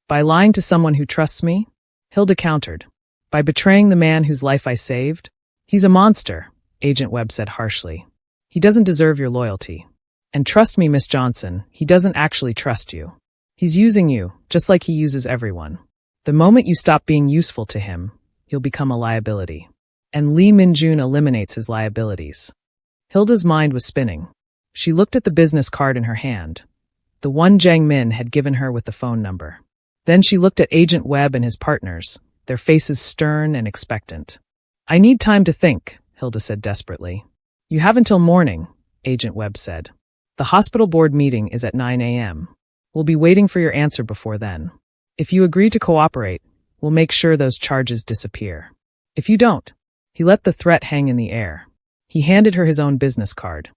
By lying to someone who trusts me?" Hilda countered. "By betraying the man whose life I saved? He's a monster," Agent Webb said harshly. "He doesn't deserve your loyalty. And trust me, Miss Johnson, he doesn't actually trust you. He's using you, just like he uses everyone. The moment you stop being useful to him, you'll become a liability. And Lee Minjun eliminates his liabilities." Hilda's mind was spinning. She looked at the business card in her hand, the one Jiang Min had given her with the phone number. Then she looked at Agent Webb and his partners, their faces stern and expectant. "I need time to think," Hilda said desperately. "You have until morning," Agent Webb said. The hospital board meeting is at 9 a.m. We'll be waiting for your answer before then. If you agree to cooperate, we'll make sure those charges disappear. If you don't, he let the threat hang in the air. He handed her his own business card.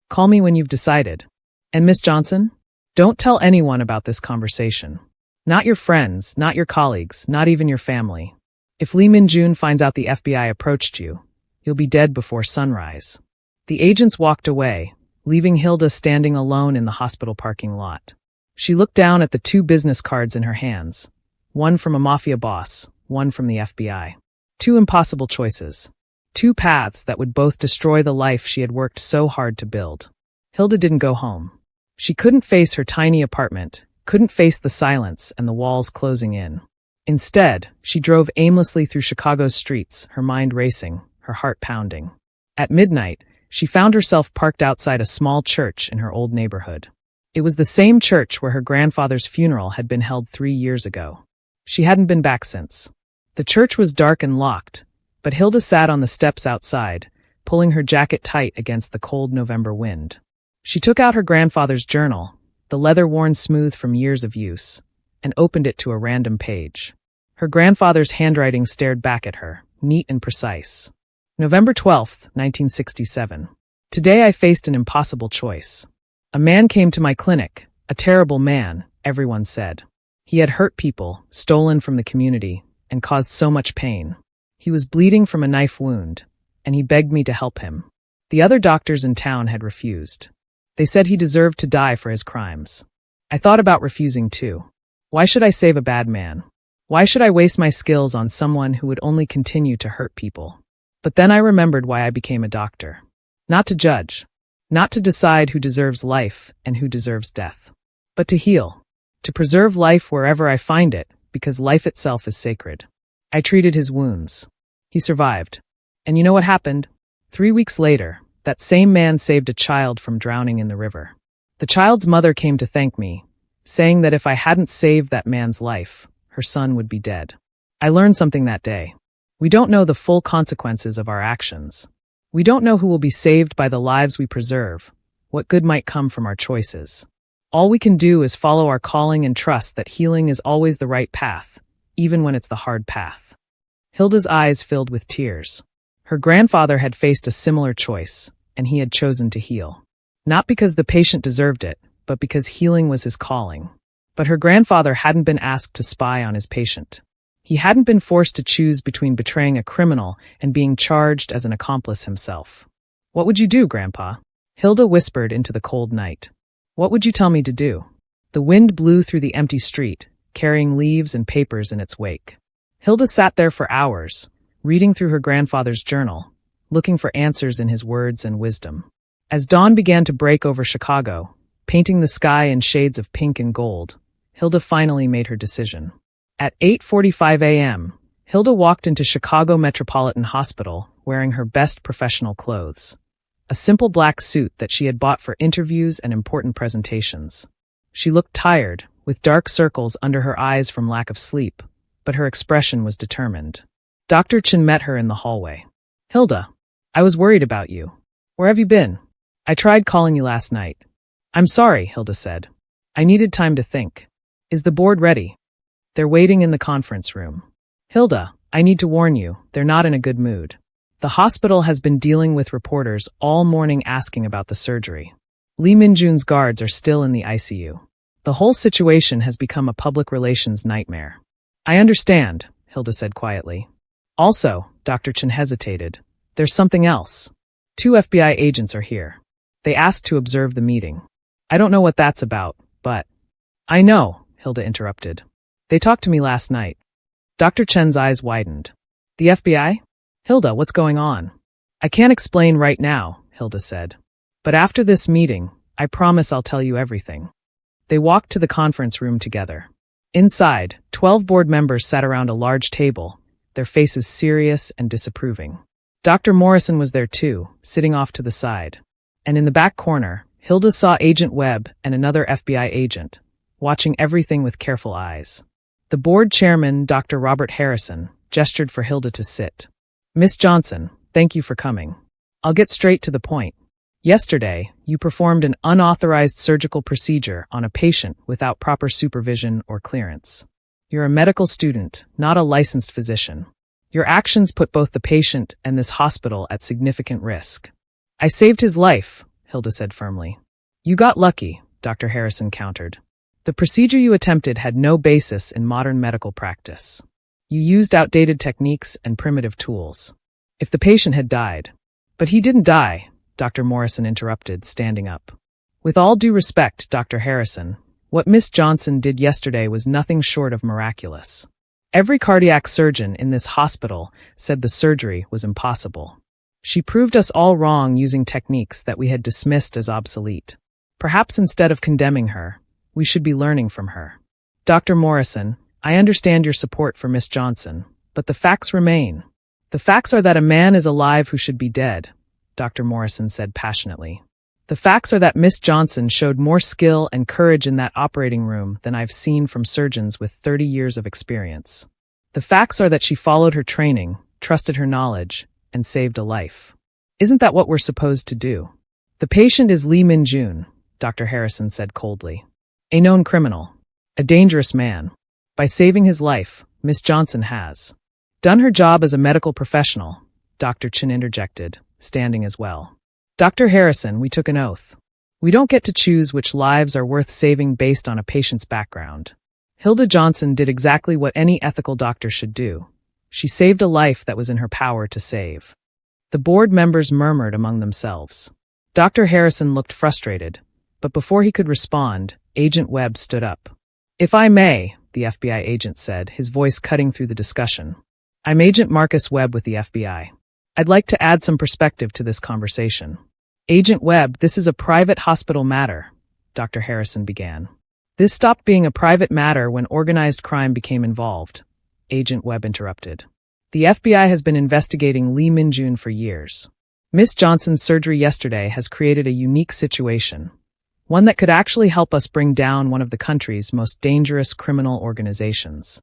Call me when you've decided. And Miss Johnson, don't tell anyone about this conversation. Not your friends, not your colleagues, not even your family. If Lee Min-jun finds out the FBI approached you, you'll be dead before sunrise. The agents walked away, leaving Hilda standing alone in the hospital parking lot. She looked down at the 2 business cards in her hands, one from a mafia boss, one from the FBI. 2 impossible choices. 2 paths that would both destroy the life she had worked so hard to build. Hilda didn't go home. She couldn't face her tiny apartment, couldn't face the silence and the walls closing in. Instead, she drove aimlessly through Chicago's streets, her mind racing, her heart pounding. At midnight, she found herself parked outside a small church in her old neighborhood. It was the same church where her grandfather's funeral had been held 3 years ago. She hadn't been back since. The church was dark and locked, but Hilda sat on the steps outside, pulling her jacket tight against the cold November wind. She took out her grandfather's journal, the leather worn smooth from years of use, and opened it to a random page. Her grandfather's handwriting stared back at her, neat and precise. November 12th, 1967. Today I faced an impossible choice. A man came to my clinic, a terrible man, everyone said. He had hurt people, stolen from the community, and caused so much pain. He was bleeding from a knife wound, and he begged me to help him. The other doctors in town had refused. They said he deserved to die for his crimes. I thought about refusing too. Why should I save a bad man? Why should I waste my skills on someone who would only continue to hurt people? But then I remembered why I became a doctor. Not to judge. Not to decide who deserves life and who deserves death. But to heal. To preserve life wherever I find it, because life itself is sacred. I treated his wounds. He survived. And you know what happened? 3 weeks later, that same man saved a child from drowning in the river. The child's mother came to thank me, saying that if I hadn't saved that man's life, her son would be dead. I learned something that day. We don't know the full consequences of our actions. We don't know who will be saved by the lives we preserve, what good might come from our choices. All we can do is follow our calling and trust that healing is always the right path, even when it's the hard path. Hilda's eyes filled with tears. Her grandfather had faced a similar choice, and he had chosen to heal. Not because the patient deserved it, but because healing was his calling. But her grandfather hadn't been asked to spy on his patient. He hadn't been forced to choose between betraying a criminal and being charged as an accomplice himself. What would you do, Grandpa? Hilda whispered into the cold night. What would you tell me to do? The wind blew through the empty street, carrying leaves and papers in its wake. Hilda sat there for hours, reading through her grandfather's journal, looking for answers in his words and wisdom. As dawn began to break over Chicago, painting the sky in shades of pink and gold, Hilda finally made her decision. At 8:45 a.m., Hilda walked into Chicago Metropolitan Hospital wearing her best professional clothes. A simple black suit that she had bought for interviews and important presentations. She looked tired, with dark circles under her eyes from lack of sleep, but her expression was determined. Dr. Chen met her in the hallway. Hilda, I was worried about you. Where have you been? I tried calling you last night. I'm sorry, Hilda said. I needed time to think. Is the board ready? They're waiting in the conference room. Hilda, I need to warn you, they're not in a good mood. The hospital has been dealing with reporters all morning asking about the surgery. Lee Min-jun's guards are still in the ICU. The whole situation has become a public relations nightmare. I understand, Hilda said quietly. Also, Dr. Chen hesitated. There's something else. 2 FBI agents are here. They asked to observe the meeting. I don't know what that's about, but... I know, Hilda interrupted. They talked to me last night. Dr. Chen's eyes widened. The FBI? Hilda, what's going on? I can't explain right now, Hilda said. But after this meeting, I promise I'll tell you everything. They walked to the conference room together. Inside, 12 board members sat around a large table, their faces serious and disapproving. Dr. Morrison was there too, sitting off to the side. And in the back corner, Hilda saw Agent Webb and another FBI agent, watching everything with careful eyes. The board chairman, Dr. Robert Harrison, gestured for Hilda to sit. Miss Johnson, thank you for coming. I'll get straight to the point. Yesterday, you performed an unauthorized surgical procedure on a patient without proper supervision or clearance. You're a medical student, not a licensed physician. Your actions put both the patient and this hospital at significant risk. I saved his life, Hilda said firmly. You got lucky, Dr. Harrison countered. The procedure you attempted had no basis in modern medical practice. You used outdated techniques and primitive tools. If the patient had died. But he didn't die, Dr. Morrison interrupted, standing up. With all due respect, Dr. Harrison, what Miss Johnson did yesterday was nothing short of miraculous. Every cardiac surgeon in this hospital said the surgery was impossible. She proved us all wrong using techniques that we had dismissed as obsolete. Perhaps instead of condemning her, we should be learning from her. Dr. Morrison, I understand your support for Miss Johnson, but the facts remain. The facts are that a man is alive who should be dead, Dr. Morrison said passionately. The facts are that Miss Johnson showed more skill and courage in that operating room than I've seen from surgeons with 30 years of experience. The facts are that she followed her training, trusted her knowledge, and saved a life. Isn't that what we're supposed to do? The patient is Lee Min-jun, Dr. Harrison said coldly. A known criminal. A dangerous man. By saving his life, Miss Johnson has done her job as a medical professional, Dr. Chin interjected, standing as well. Dr. Harrison, we took an oath. We don't get to choose which lives are worth saving based on a patient's background. Hilda Johnson did exactly what any ethical doctor should do. She saved a life that was in her power to save. The board members murmured among themselves. Dr. Harrison looked frustrated, but before he could respond, Agent Webb stood up. If I may, the FBI agent said, his voice cutting through the discussion. I'm Agent Marcus Webb with the FBI. I'd like to add some perspective to this conversation. Agent Webb, this is a private hospital matter, Dr. Harrison began. This stopped being a private matter when organized crime became involved, Agent Webb interrupted. The FBI has been investigating Lee Min-jun for years. Miss Johnson's surgery yesterday has created a unique situation, one that could actually help us bring down one of the country's most dangerous criminal organizations.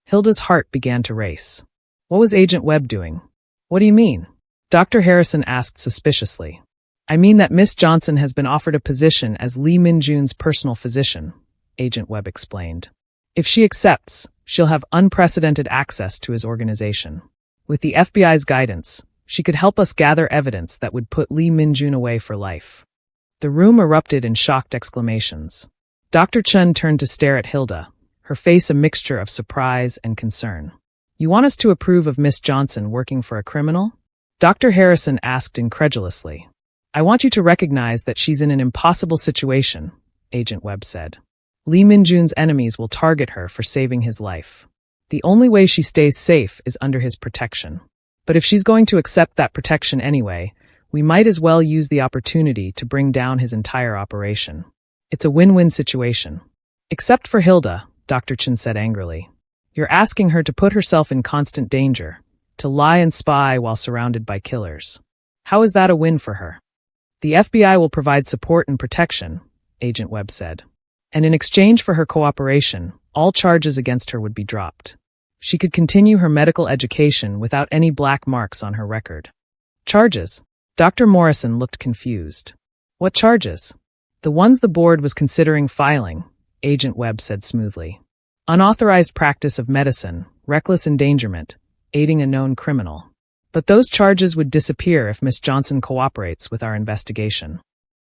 Hilda's heart began to race. What was Agent Webb doing? What do you mean? Dr. Harrison asked suspiciously. I mean that Miss Johnson has been offered a position as Lee Min-jun's personal physician, Agent Webb explained. If she accepts, she'll have unprecedented access to his organization. With the FBI's guidance, she could help us gather evidence that would put Lee Min-jun away for life. The room erupted in shocked exclamations. Dr. Chun turned to stare at Hilda, her face a mixture of surprise and concern. You want us to approve of Miss Johnson working for a criminal? Dr. Harrison asked incredulously. I want you to recognize that she's in an impossible situation, Agent Webb said. Lee Min-jun's enemies will target her for saving his life. The only way she stays safe is under his protection. But if she's going to accept that protection anyway, we might as well use the opportunity to bring down his entire operation. It's a win-win situation. Except for Hilda, Dr. Chin said angrily. You're asking her to put herself in constant danger, to lie and spy while surrounded by killers. How is that a win for her? The FBI will provide support and protection, Agent Webb said. And in exchange for her cooperation, all charges against her would be dropped. She could continue her medical education without any black marks on her record. Charges? Dr. Morrison looked confused. What charges? The ones the board was considering filing, Agent Webb said smoothly. Unauthorized practice of medicine, reckless endangerment, aiding a known criminal. But those charges would disappear if Miss Johnson cooperates with our investigation.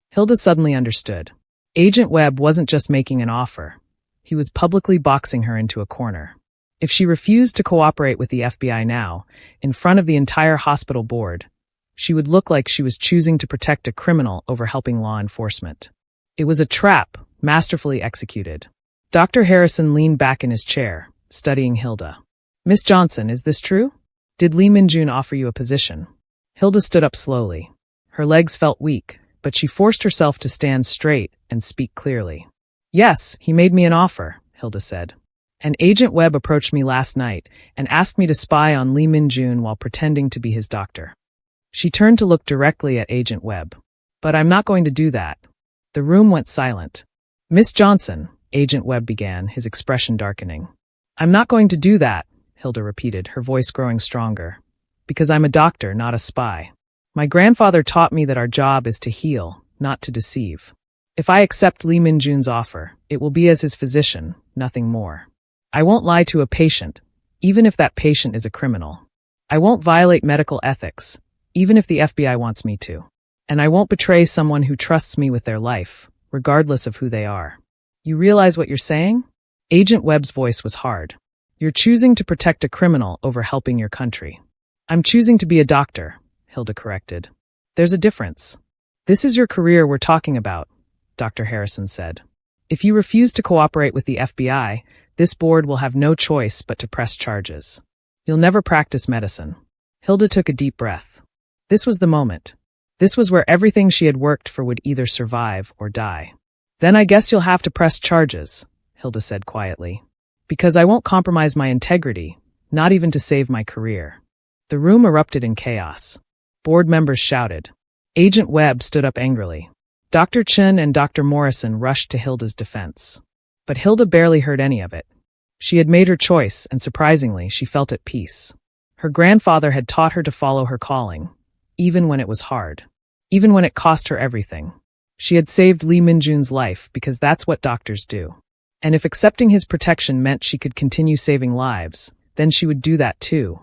Hilda suddenly understood. Agent Webb wasn't just making an offer. He was publicly boxing her into a corner. If she refused to cooperate with the FBI now, in front of the entire hospital board, she would look like she was choosing to protect a criminal over helping law enforcement. It was a trap, masterfully executed. Dr. Harrison leaned back in his chair, studying Hilda. Miss Johnson, is this true? Did Lee Min-jun offer you a position? Hilda stood up slowly. Her legs felt weak, but she forced herself to stand straight and speak clearly. Yes, he made me an offer, Hilda said. An Agent Webb approached me last night and asked me to spy on Lee Min-jun while pretending to be his doctor. She turned to look directly at Agent Webb. But I'm not going to do that. The room went silent. Miss Johnson, Agent Webb began, his expression darkening. I'm not going to do that, Hilda repeated, her voice growing stronger. Because I'm a doctor, not a spy. My grandfather taught me that our job is to heal, not to deceive. If I accept Lee Min-jun's offer, it will be as his physician, nothing more. I won't lie to a patient, even if that patient is a criminal. I won't violate medical ethics, even if the FBI wants me to. And I won't betray someone who trusts me with their life, regardless of who they are. You realize what you're saying? Agent Webb's voice was hard. You're choosing to protect a criminal over helping your country. I'm choosing to be a doctor, Hilda corrected. There's a difference. This is your career we're talking about, Dr. Harrison said. If you refuse to cooperate with the FBI, this board will have no choice but to press charges. You'll never practice medicine. Hilda took a deep breath. This was the moment. This was where everything she had worked for would either survive or die. Then I guess you'll have to press charges, Hilda said quietly. Because I won't compromise my integrity, not even to save my career. The room erupted in chaos. Board members shouted. Agent Webb stood up angrily. Dr. Chen and Dr. Morrison rushed to Hilda's defense. But Hilda barely heard any of it. She had made her choice, and surprisingly, she felt at peace. Her grandfather had taught her to follow her calling, even when it was hard, even when it cost her everything. She had saved Lee Min-jun's life because that's what doctors do. And if accepting his protection meant she could continue saving lives, then she would do that too.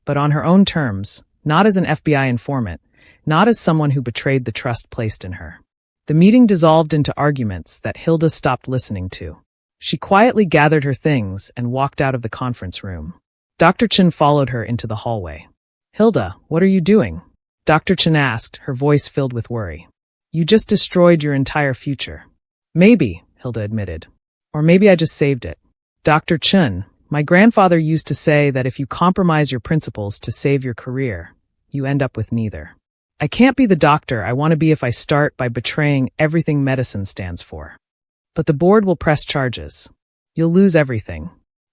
But on her own terms, not as an FBI informant, not as someone who betrayed the trust placed in her. The meeting dissolved into arguments that Hilda stopped listening to. She quietly gathered her things and walked out of the conference room. Dr. Chen followed her into the hallway. Hilda, what are you doing? Dr. Chen asked, her voice filled with worry. You just destroyed your entire future. Maybe, Hilda admitted. Or maybe I just saved it. Dr. Chen, my grandfather used to say that if you compromise your principles to save your career, you end up with neither. I can't be the doctor I want to be if I start by betraying everything medicine stands for. But the board will press charges. You'll lose everything.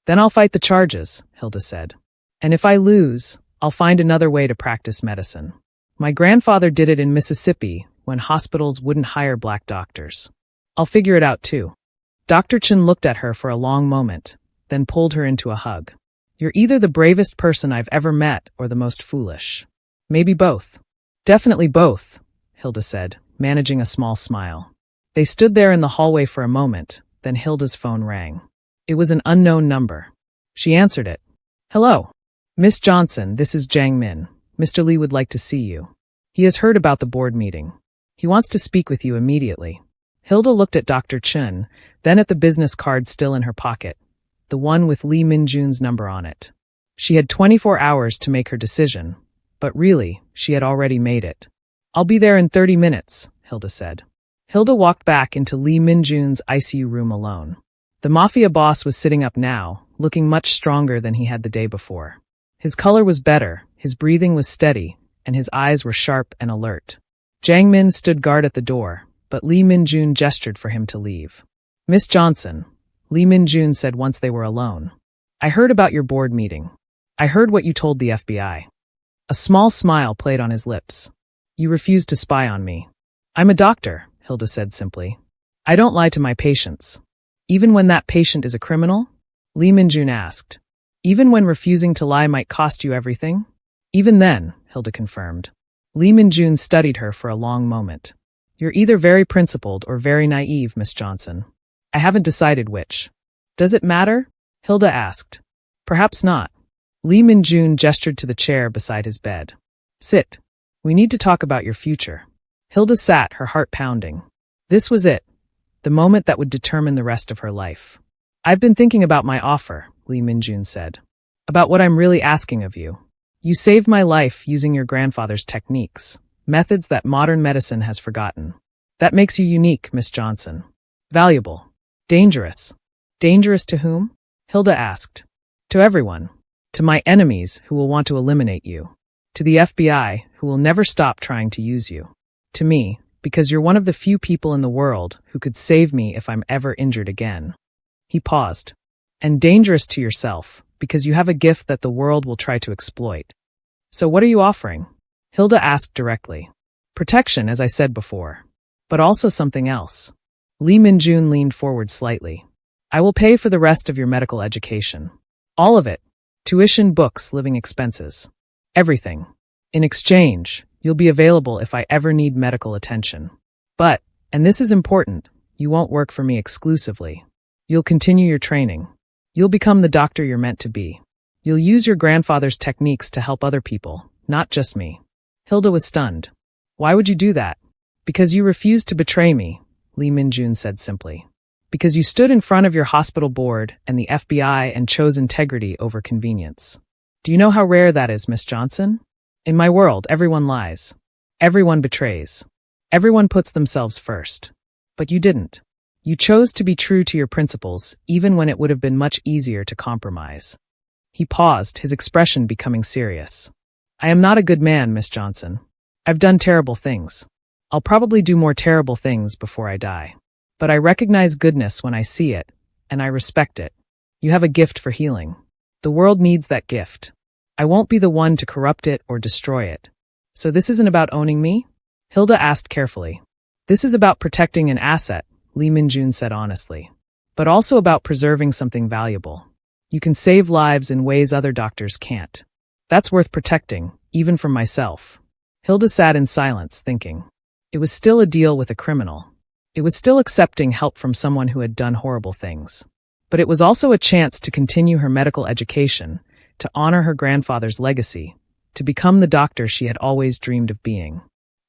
Then I'll fight the charges, Hilda said. And if I lose, I'll find another way to practice medicine. My grandfather did it in Mississippi when hospitals wouldn't hire black doctors. I'll figure it out too. Dr. Chen looked at her for a long moment, then pulled her into a hug. You're either the bravest person I've ever met or the most foolish. Maybe both. Definitely both, Hilda said, managing a small smile. They stood there in the hallway for a moment, then Hilda's phone rang. It was an unknown number. She answered it. Hello. Miss Johnson, this is Jiang Min. Mr. Lee would like to see you. He has heard about the board meeting. He wants to speak with you immediately. Hilda looked at Dr. Chen, then at the business card still in her pocket, the one with Lee Min-jun's number on it. She had 24 hours to make her decision, but really, she had already made it. I'll be there in 30 minutes, Hilda said. Hilda walked back into Lee Min-jun's ICU room alone. The mafia boss was sitting up now, looking much stronger than he had the day before. His color was better, his breathing was steady, and his eyes were sharp and alert. Jiang Min stood guard at the door, but Lee Min-jun gestured for him to leave. Miss Johnson, Lee Min-jun said once they were alone. I heard about your board meeting. I heard what you told the FBI. A small smile played on his lips. You refused to spy on me. I'm a doctor, Hilda said simply. I don't lie to my patients. Even when that patient is a criminal? Lee Min-jun asked. Even when refusing to lie might cost you everything? Even then, Hilda confirmed. Lee Min-jun studied her for a long moment. You're either very principled or very naive, Miss Johnson. I haven't decided which. Does it matter? Hilda asked. Perhaps not. Lee Min-jun gestured to the chair beside his bed. Sit. We need to talk about your future. Hilda sat, her heart pounding. This was it. The moment that would determine the rest of her life. I've been thinking about my offer, Lee Min-jun said. About what I'm really asking of you. You saved my life using your grandfather's techniques, methods that modern medicine has forgotten. That makes you unique, Miss Johnson. Valuable. Dangerous. Dangerous to whom? Hilda asked. To everyone. To my enemies who will want to eliminate you. To the FBI who will never stop trying to use you. To me, because you're one of the few people in the world who could save me if I'm ever injured again. He paused. And dangerous to yourself, because you have a gift that the world will try to exploit. So what are you offering? Hilda asked directly. Protection, as I said before. But also something else. Lee Min-jun leaned forward slightly. I will pay for the rest of your medical education. All of it. Tuition, books, living expenses. Everything. In exchange, You'll be available if I ever need medical attention. But, and this is important, you won't work for me exclusively. You'll continue your training. You'll become the doctor you're meant to be. You'll use your grandfather's techniques to help other people, not just me. Hilda was stunned. Why would you do that? Because you refused to betray me, Lee Min-jun said simply. Because you stood in front of your hospital board and the FBI and chose integrity over convenience. Do you know how rare that is, Miss Johnson? In my world, everyone lies. Everyone betrays. Everyone puts themselves first. But you didn't. You chose to be true to your principles, even when it would have been much easier to compromise. He paused, his expression becoming serious. I am not a good man, Miss Johnson. I've done terrible things. I'll probably do more terrible things before I die. But I recognize goodness when I see it, and I respect it. You have a gift for healing. The world needs that gift. I won't be the one to corrupt it or destroy it. So this isn't about owning me? Hilda asked carefully. This is about protecting an asset, Lee Min-jun said honestly. But also about preserving something valuable. You can save lives in ways other doctors can't. That's worth protecting, even from myself. Hilda sat in silence, thinking. It was still a deal with a criminal. It was still accepting help from someone who had done horrible things. But it was also a chance to continue her medical education, to honor her grandfather's legacy, to become the doctor she had always dreamed of being.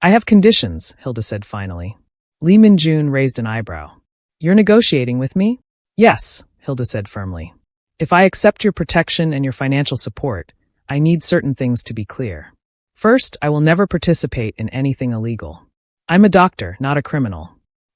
I have conditions, Hilda said finally. Lee Min-jun raised an eyebrow. You're negotiating with me? Yes, Hilda said firmly. If I accept your protection and your financial support, I need certain things to be clear. First, I will never participate in anything illegal. I'm a doctor, not a criminal.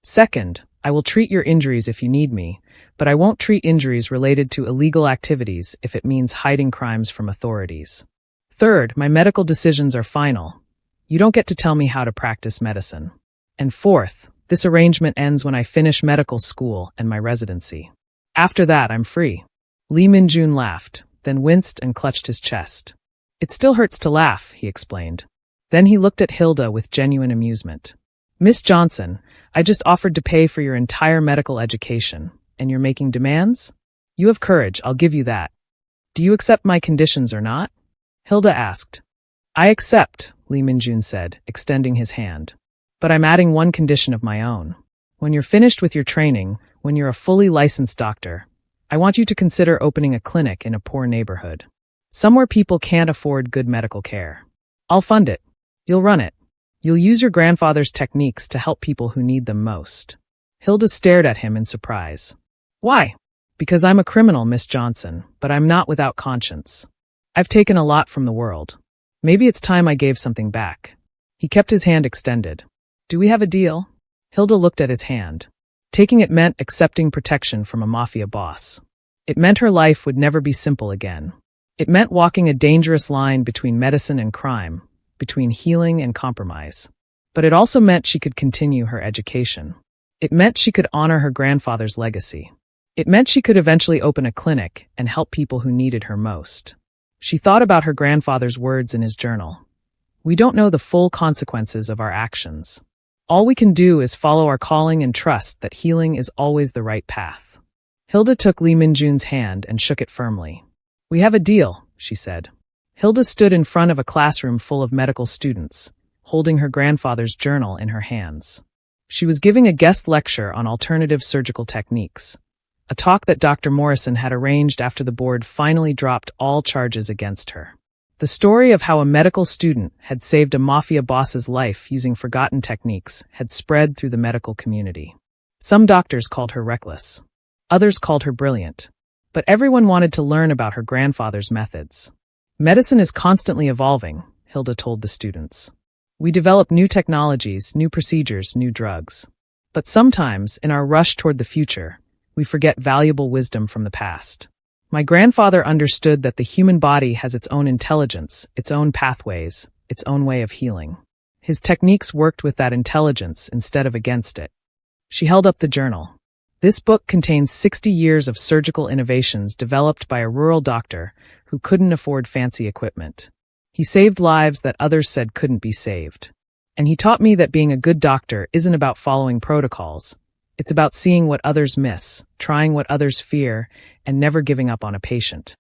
Second, I will treat your injuries if you need me, but I won't treat injuries related to illegal activities if it means hiding crimes from authorities. Third, my medical decisions are final. You don't get to tell me how to practice medicine. And fourth, this arrangement ends when I finish medical school and my residency. After that, I'm free. Lee Min-jun laughed, then winced and clutched his chest. It still hurts to laugh, he explained. Then he looked at Hilda with genuine amusement. Miss Johnson, I just offered to pay for your entire medical education, and you're making demands? You have courage, I'll give you that. Do you accept my conditions or not? Hilda asked. I accept, Lee Min-jun said, extending his hand. But I'm adding one condition of my own. When you're finished with your training, when you're a fully licensed doctor, I want you to consider opening a clinic in a poor neighborhood. Somewhere people can't afford good medical care. I'll fund it. You'll run it. You'll use your grandfather's techniques to help people who need them most. Hilda stared at him in surprise. Why? Because I'm a criminal, Miss Johnson, but I'm not without conscience. I've taken a lot from the world. Maybe it's time I gave something back. He kept his hand extended. Do we have a deal? Hilda looked at his hand. Taking it meant accepting protection from a mafia boss. It meant her life would never be simple again. It meant walking a dangerous line between medicine and crime, between healing and compromise. But it also meant she could continue her education. It meant she could honor her grandfather's legacy. It meant she could eventually open a clinic and help people who needed her most. She thought about her grandfather's words in his journal. We don't know the full consequences of our actions. All we can do is follow our calling and trust that healing is always the right path. Hilda took Lee Min-jun's hand and shook it firmly. We have a deal, she said. Hilda stood in front of a classroom full of medical students, holding her grandfather's journal in her hands. She was giving a guest lecture on alternative surgical techniques, a talk that Dr. Morrison had arranged after the board finally dropped all charges against her. The story of how a medical student had saved a mafia boss's life using forgotten techniques had spread through the medical community. Some doctors called her reckless. Others called her brilliant. But everyone wanted to learn about her grandfather's methods. Medicine is constantly evolving, Hilda told the students. We develop new technologies, new procedures, new drugs. But sometimes, in our rush toward the future, we forget valuable wisdom from the past. My grandfather understood that the human body has its own intelligence, its own pathways, its own way of healing. His techniques worked with that intelligence instead of against it. She held up the journal. This book contains 60 years of surgical innovations developed by a rural doctor who couldn't afford fancy equipment. He saved lives that others said couldn't be saved. And he taught me that being a good doctor isn't about following protocols. It's about seeing what others miss, trying what others fear, and never giving up on a patient.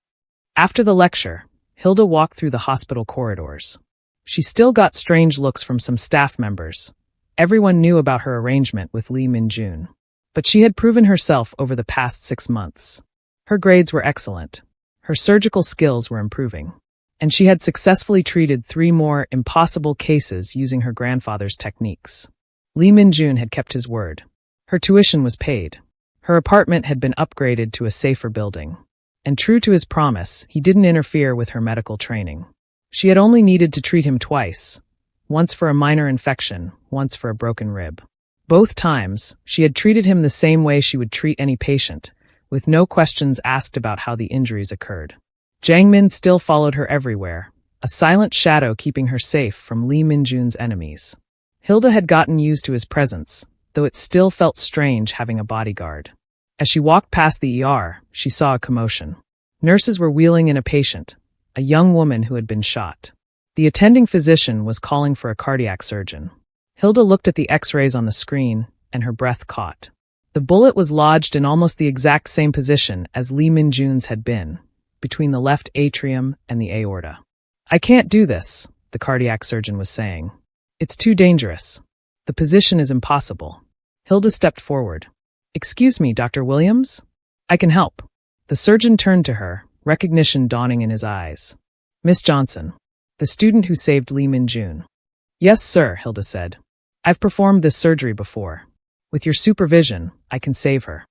After the lecture, Hilda walked through the hospital corridors. She still got strange looks from some staff members. Everyone knew about her arrangement with Lee Min-jun. But she had proven herself over the past 6 months. Her grades were excellent. Her surgical skills were improving. And she had successfully treated 3 more impossible cases using her grandfather's techniques. Lee Min-jun had kept his word. Her tuition was paid. Her apartment had been upgraded to a safer building. And true to his promise, he didn't interfere with her medical training. She had only needed to treat him twice, once for a minor infection, once for a broken rib. Both times, she had treated him the same way she would treat any patient, with no questions asked about how the injuries occurred. Jang Min still followed her everywhere, a silent shadow keeping her safe from Lee Min-jun's enemies. Hilda had gotten used to his presence, though it still felt strange having a bodyguard. As she walked past the ER, she saw a commotion. Nurses were wheeling in a patient, a young woman who had been shot. The attending physician was calling for a cardiac surgeon. Hilda looked at the X-rays on the screen, and her breath caught. The bullet was lodged in almost the exact same position as Lee Min-jun's had been, between the left atrium and the aorta. "I can't do this," the cardiac surgeon was saying. "It's too dangerous. The position is impossible." Hilda stepped forward. "Excuse me, Dr. Williams? I can help." The surgeon turned to her, recognition dawning in his eyes. "Miss Johnson, the student who saved Lee Min-jun." "Yes, sir," Hilda said. "I've performed this surgery before. With your supervision, I can save her."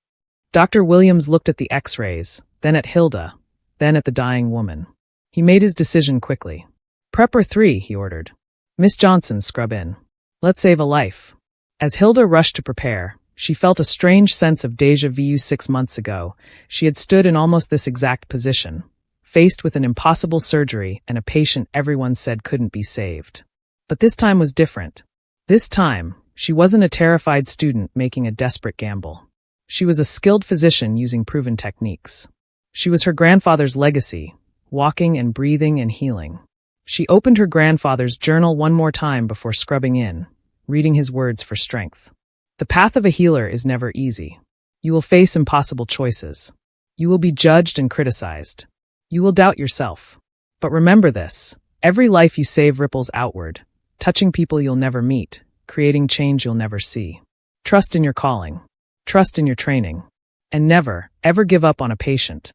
Dr. Williams looked at the X-rays, then at Hilda, then at the dying woman. He made his decision quickly. "Prepper 3, he ordered. "Miss Johnson, scrub in. Let's save a life." As Hilda rushed to prepare, she felt a strange sense of déjà vu. 6 months ago, she had stood in almost this exact position, faced with an impossible surgery and a patient everyone said couldn't be saved. But this time was different. This time, she wasn't a terrified student making a desperate gamble. She was a skilled physician using proven techniques. She was her grandfather's legacy, walking and breathing and healing. She opened her grandfather's journal one more time before scrubbing in, reading his words for strength. The path of a healer is never easy. You will face impossible choices. You will be judged and criticized. You will doubt yourself. But remember this, every life you save ripples outward, touching people you'll never meet, creating change you'll never see. Trust in your calling. Trust in your training. And never, ever give up on a patient.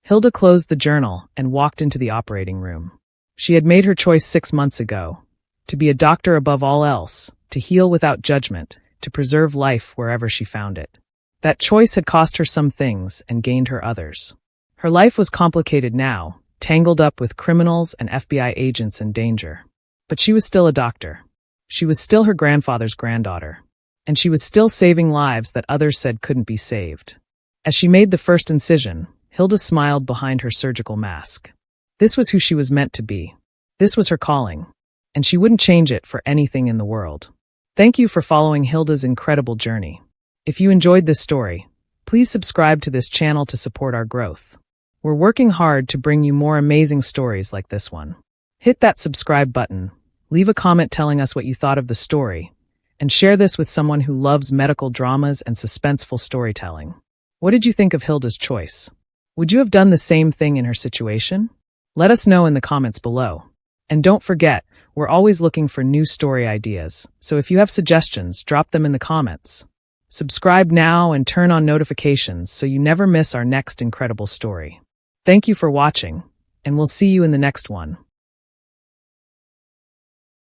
Hilda closed the journal and walked into the operating room. She had made her choice 6 months ago. To be a doctor above all else, to heal without judgment, to preserve life wherever she found it. That choice had cost her some things and gained her others. Her life was complicated now, tangled up with criminals and FBI agents in danger. But she was still a doctor. She was still her grandfather's granddaughter. And she was still saving lives that others said couldn't be saved. As she made the first incision, Hilda smiled behind her surgical mask. This was who she was meant to be. This was her calling. And she wouldn't change it for anything in the world. Thank you for following Hilda's incredible journey. If you enjoyed this story, please subscribe to this channel to support our growth. We're working hard to bring you more amazing stories like this one. Hit that subscribe button, leave a comment telling us what you thought of the story, and share this with someone who loves medical dramas and suspenseful storytelling. What did you think of Hilda's choice? Would you have done the same thing in her situation? Let us know in the comments below. And don't forget, we're always looking for new story ideas, so if you have suggestions, drop them in the comments. Subscribe now and turn on notifications so you never miss our next incredible story. Thank you for watching, and we'll see you in the next one.